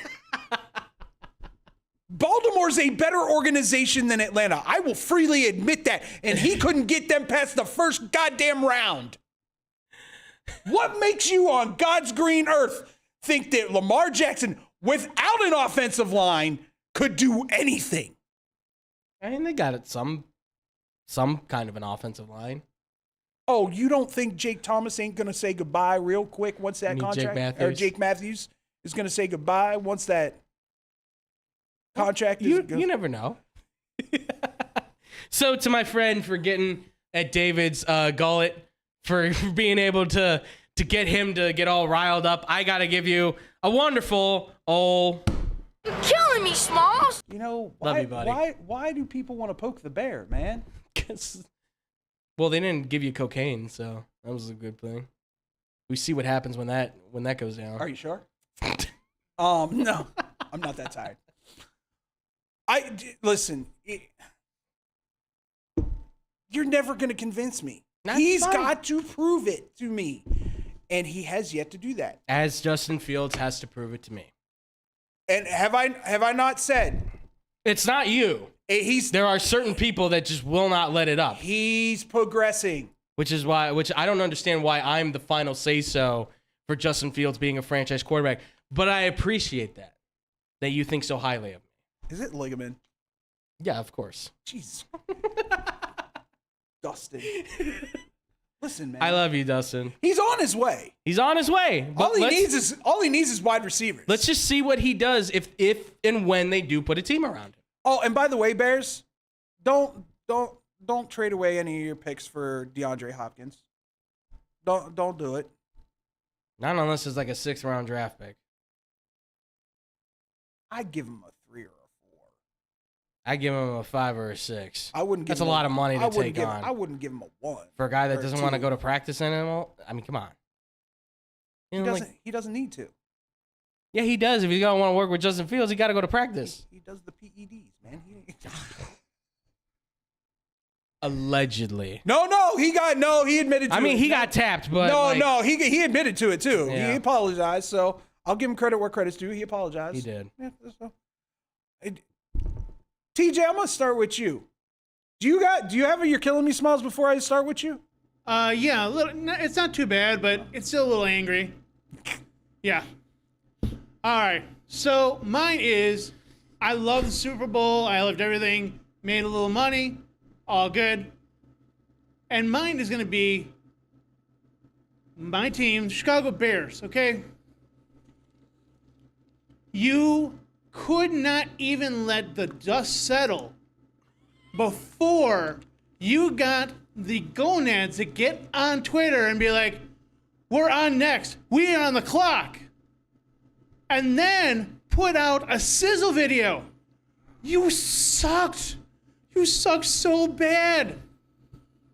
Baltimore's a better organization than Atlanta. I will freely admit that. And he couldn't get them past the first goddamn round. What makes you on God's green earth think that Lamar Jackson, without an offensive line, could do anything? I mean, they got it some kind of an offensive line. Oh, you don't think Jake Thomas ain't going to say goodbye real quick once that contract? Jake Matthews is going to say goodbye once that contract is You never know. So to my friend for getting at David's gullet, for being able to get him to get all riled up, I got to give you a wonderful old... You're killing me, Smalls. You know, Love why, you, buddy. why do people want to poke the bear, man? Well, they didn't give you cocaine, so that was a good thing. We see what happens when that goes down. Are you sure? No, I'm not that tired. Listen. You're never going to convince me. He's got to prove it to me, and he has yet to do that. As Justin Fields has to prove it to me. And have I not said? It's not you. There are certain people that just will not let it up. He's progressing. Which I don't understand why I'm the final say-so for Justin Fields being a franchise quarterback. But I appreciate that you think so highly of me. Is it ligament? Yeah, of course. Jesus. Dustin. Listen, man. I love you, Dustin. He's on his way. He's on his way. All he needs is wide receivers. Let's just see what he does if and when they do put a team around him. Oh, and by the way, Bears, don't trade away any of your picks for DeAndre Hopkins. Don't do it. Not unless it's like a 6th round draft pick. I'd give him a 3 or a 4. I'd give him a 5 or a 6. I wouldn't. That's a lot of money to take on. I wouldn't give him a 1 for a guy that doesn't want to 2. go to practice anymore. I mean, come on. He doesn't need to. Yeah, he does. If he's gonna want to work with Justin Fields, he got to go to practice. He does the PEDs, man. Allegedly. No, he admitted to it. I mean, he got tapped, but he admitted to it too. Yeah. He apologized, so I'll give him credit where credit's due. He apologized. He did. Yeah, so. TJ, I'm gonna start with you. Do you have You're Killing Me Smalls before I start with you? Yeah, it's not too bad, but it's still a little angry. Yeah. All right. So mine is, I love the Super Bowl. I loved everything. Made a little money. All good. And mine is going to be my team, Chicago Bears, okay? You could not even let the dust settle before you got the gonads to get on Twitter and be like, we're on next. We are on the clock. And then put out a sizzle video. You sucked. You sucked so bad.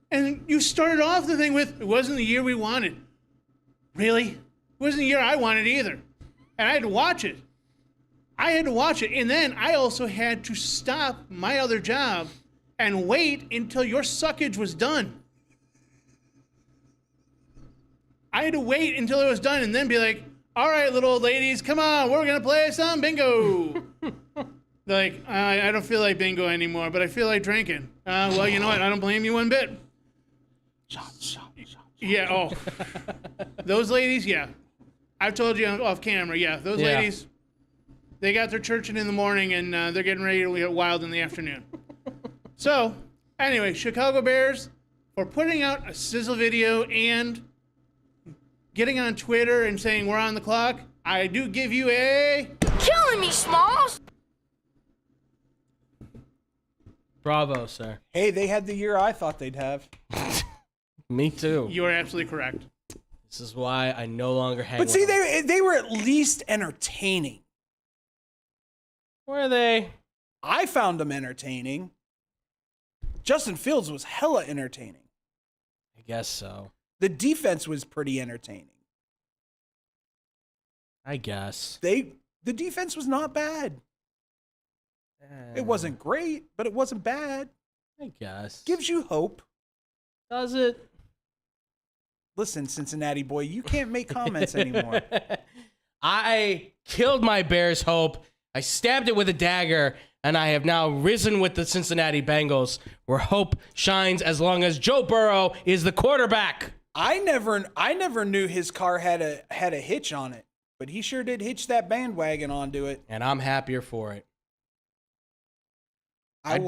And you started off the thing with, it wasn't the year we wanted. Really? It wasn't the year I wanted either. And I had to watch it. And then I also had to stop my other job and wait until your suckage was done. I had to wait until it was done and then be like, all right, little old ladies, come on, we're going to play some bingo. Like, I don't feel like bingo anymore, but I feel like drinking. Well, you know what? I don't blame you one bit. Shot. Yeah, oh. Those ladies, yeah. I've told you off camera, yeah. Those ladies, they got their churching in the morning and they're getting ready to get wild in the afternoon. So, anyway, Chicago Bears, for putting out a sizzle video and getting on Twitter and saying we're on the clock, I do give you a... Killing me, Smalls. Bravo, sir. Hey, they had the year I thought they'd have. Me too. You are absolutely correct. This is why I no longer hang But see, with them. they were at least entertaining. Were they? I found them entertaining. Justin Fields was hella entertaining. I guess so. The defense was pretty entertaining. I guess. The defense was not bad. It wasn't great, but it wasn't bad. I guess. Gives you hope. Does it? Listen, Cincinnati boy, you can't make comments anymore. I killed my Bears' hope. I stabbed it with a dagger, and I have now risen with the Cincinnati Bengals, where hope shines as long as Joe Burrow is the quarterback. I never knew his car had a hitch on it, but he sure did hitch that bandwagon onto it. And I'm happier for it. I'd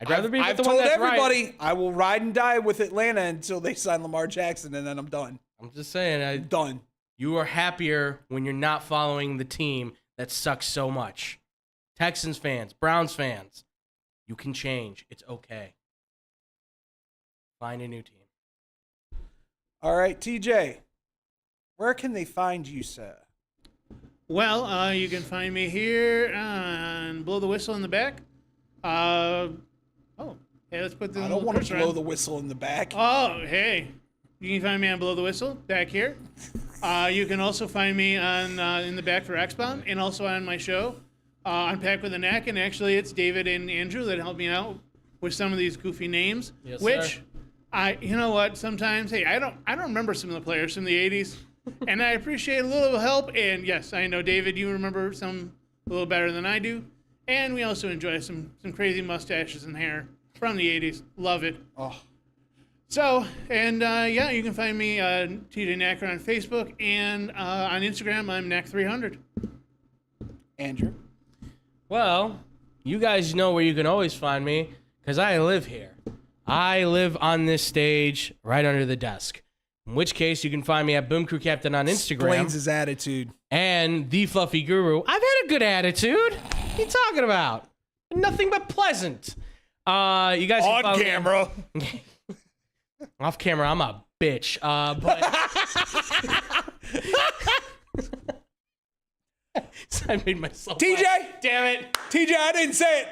rather be with the told one that's everybody right. I will ride and die with Atlanta until they sign Lamar Jackson, and then I'm done. I'm just saying, I'm done. You are happier when you're not following the team that sucks so much. Texans fans, Browns fans, you can change. It's okay. Find a new team. All right, TJ, where can they find you, sir? Well, you can find me here on Blow the Whistle in the back. Hey, let's put the I little don't want to cursor blow on. the whistle in the back. Oh, hey. You can find me on Blow the Whistle back here. You can also find me on in the back for X-Bomb and also on my show, Unpack with a Knack. And actually, it's David and Andrew that helped me out with some of these goofy names. Yes, which sir. you know what? Sometimes, hey, I don't remember some of the players from the '80s, and I appreciate a little help. And yes, I know David, you remember some a little better than I do. And we also enjoy some crazy mustaches and hair from the '80s. Love it. Oh. So, and yeah, you can find me TJ Knacker on Facebook and on Instagram. I'm Knack300. Andrew? Well, you guys know where you can always find me because I live here. I live on this stage right under the desk. In which case, you can find me at Boom Crew Captain on Instagram. Explains his attitude. And The Fluffy Guru. I've had a good attitude. What are you talking about? Nothing but pleasant. You guys can On follow me- camera. Off camera, I'm a bitch. But so I made myself TJ! laugh. Damn it. TJ, I didn't say it.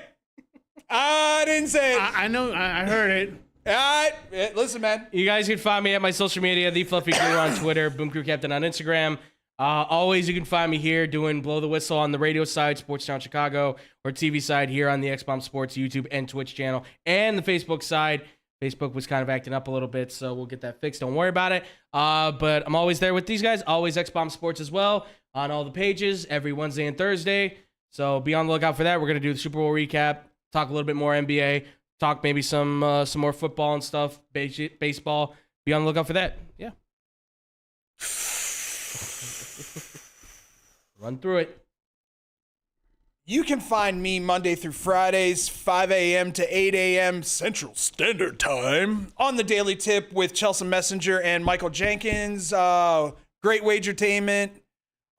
I didn't say it. I know, I heard it. All right. Listen, man. You guys can find me at my social media, The Fluffy Guru on Twitter, Boom Crew Captain on Instagram. Always, you can find me here doing Blow the Whistle on the radio side, Sports Town Chicago, or TV side here on the X-Bomb Sports YouTube and Twitch channel, and the Facebook side. Facebook was kind of acting up a little bit, so we'll get that fixed. Don't worry about it. But I'm always there with these guys. Always X-Bomb Sports as well on all the pages every Wednesday and Thursday. So be on the lookout for that. We're going to do the Super Bowl recap, talk a little bit more NBA, talk maybe some more football and stuff, baseball. Be on the lookout for that. Yeah. Run through it. You can find me Monday through Fridays, 5 a.m. to 8 a.m. Central Standard Time on the Daily Tip with Chelsea Messenger and Michael Jenkins. Great Wagertainment.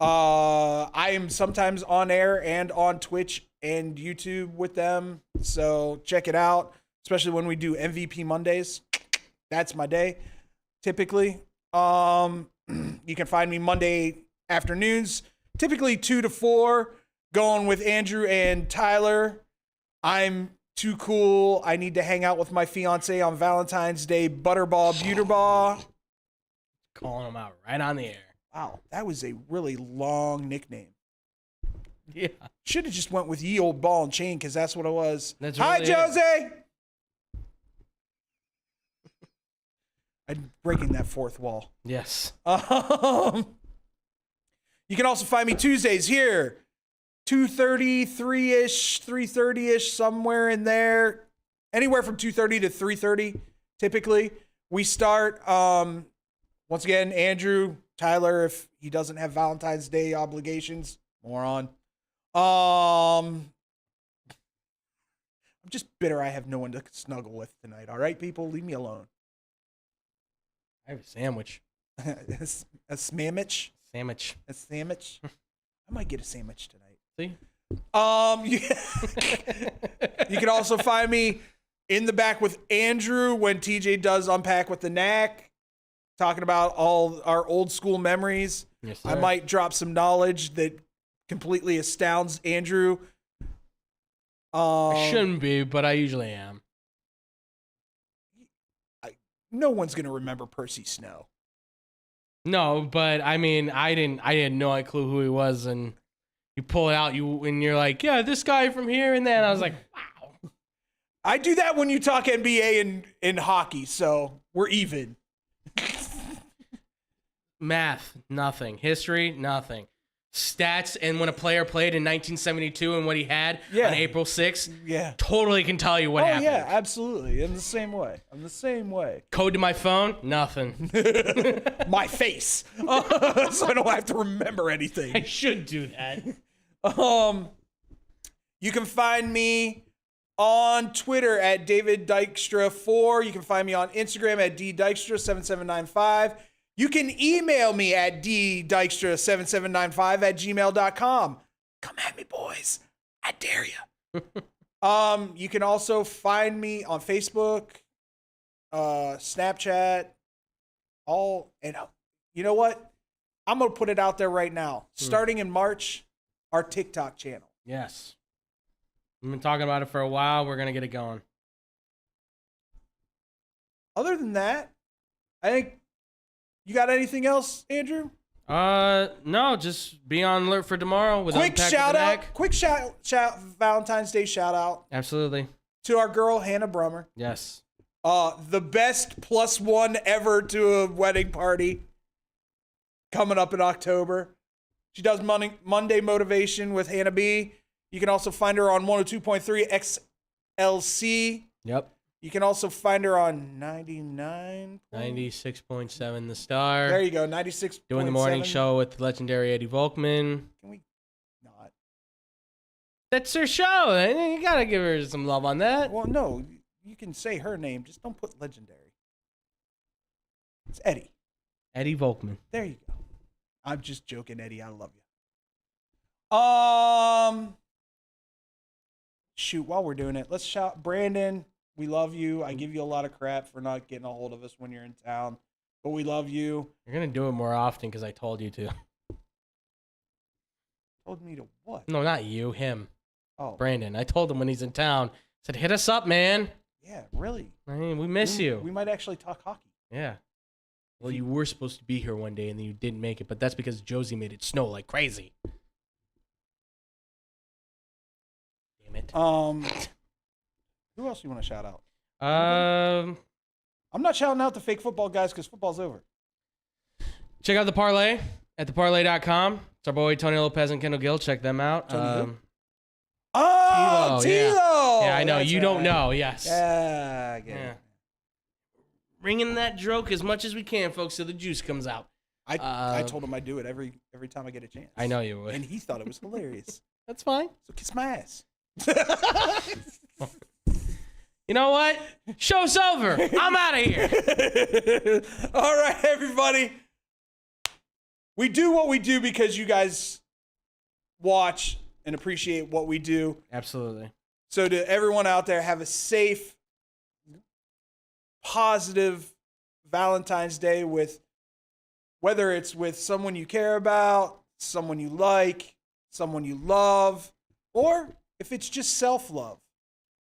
I am sometimes on air and on Twitch and YouTube with them, so check it out, especially when we do MVP Mondays. That's my day, typically. You can find me Monday afternoons, typically 2 to 4. Going with Andrew and Tyler. I'm too cool. I need to hang out with my fiance on Valentine's Day. Butterball, Buterball. Calling them out right on the air. Wow, that was a really long nickname. Yeah. Should have just went with Ye Old Ball and Chain because that's what it was. That's Hi, really Jose. I'm breaking that fourth wall. Yes. You can also find me Tuesdays here. 2:30, 3-ish, 3:30-ish, somewhere in there. Anywhere from 2:30 to 3:30, typically. We start, once again, Andrew, Tyler, if he doesn't have Valentine's Day obligations, moron. I'm just bitter I have no one to snuggle with tonight, all right, people? Leave me alone. I have a sandwich. A sandwich? Sandwich. A sandwich? I might get a sandwich tonight. See? You can also find me in the back with Andrew when TJ does Unpack with the Knack, talking about all our old school memories. Yes, I sir. might drop some knowledge that completely astounds Andrew. I shouldn't be, but I usually am. No one's gonna remember Percy Snow. No, but I mean, I had no clue who he was, and you pull it out, and you're like, yeah, this guy from here and then. I was like, wow. I do that when you talk NBA and hockey, so we're even. Math, nothing. History, nothing. Stats, and when a player played in 1972 and what he had on April 6th, totally can tell you what happened. Yeah, absolutely. I'm the same way. Code to my phone, nothing. My face. So I don't have to remember anything. I should do that. You can find me on Twitter at David Dykstra4. You can find me on Instagram at ddykstra7795. You can email me at ddykstra7795@gmail.com. Come at me, boys. I dare you. You can also find me on Facebook, Snapchat, and you know what? I'm going to put it out there right now. Starting in March, our TikTok channel. Yes. We've been talking about it for a while. We're going to get it going. Other than that, I think you got anything else, Andrew? No, just be on alert for tomorrow with Quick Unpack shout with the out. Knack. Quick shout Valentine's Day shout out Absolutely. to our girl Hannah Brummer. Yes. The best +1 ever to a wedding party coming up in October. She does Monday Motivation with Hannah B. You can also find her on 102.3 XLC. Yep. You can also find her on 96.7 The Star. There you go, 96. Doing the morning show with legendary Eddie Volkman. Can we not? That's her show. You gotta give her some love on that. Well, no. You can say her name. Just don't put legendary. It's Eddie. Eddie Volkman. There you go. I'm just joking, Eddie. I love you. Shoot, while we're doing it, let's shout Brandon. We love you. I give you a lot of crap for not getting a hold of us when you're in town, but we love you. You're gonna do it more often because I told you to. Told me to what? No, not you. Him. Oh, Brandon. I told him when he's in town. I said, hit us up, man. yeah, really. I mean, we miss you. We might actually talk hockey. Yeah. Well, you were supposed to be here one day and then you didn't make it, but that's because Josie made it snow like crazy. Damn it. Who else do you want to shout out? Um, I'm not shouting out the fake football guys because football's over. check out the parlay at theparlay.com. It's our boy Tony Lopez and Kendall Gill. Check them out. Tony Tilo, Tilo! Yeah, I know. That's You don't right. know. Yes. Yeah, I get Yeah. it. Ringing that joke as much as we can, folks, so the juice comes out. I told him I'd do it every time I get a chance. I know you would. And he thought it was hilarious. That's fine. So kiss my ass. You know what? Show's over. I'm out of here. All right, everybody. We do what we do because you guys watch and appreciate what we do. Absolutely. So to everyone out there, have a safe, positive Valentine's Day with, whether it's with someone you care about, someone you like, someone you love, or if it's just self-love.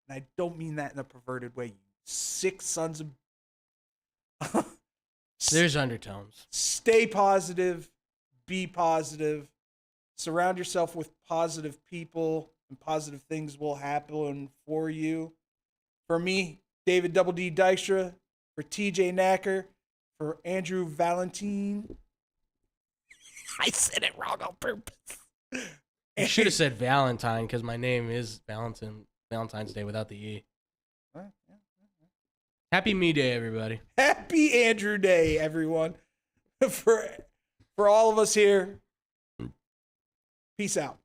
And I don't mean that in a perverted way, you sick sons of... There's undertones. Stay positive, be positive, surround yourself with positive people, and positive things will happen for you. For me, David Double D Dykstra, for TJ Knacker, for Andrew Valentine. I said it wrong on purpose. I should have said Valentine because my name is Valentine's Day without the E. Happy Me Day, everybody. Happy Andrew Day, everyone. For all of us here, peace out.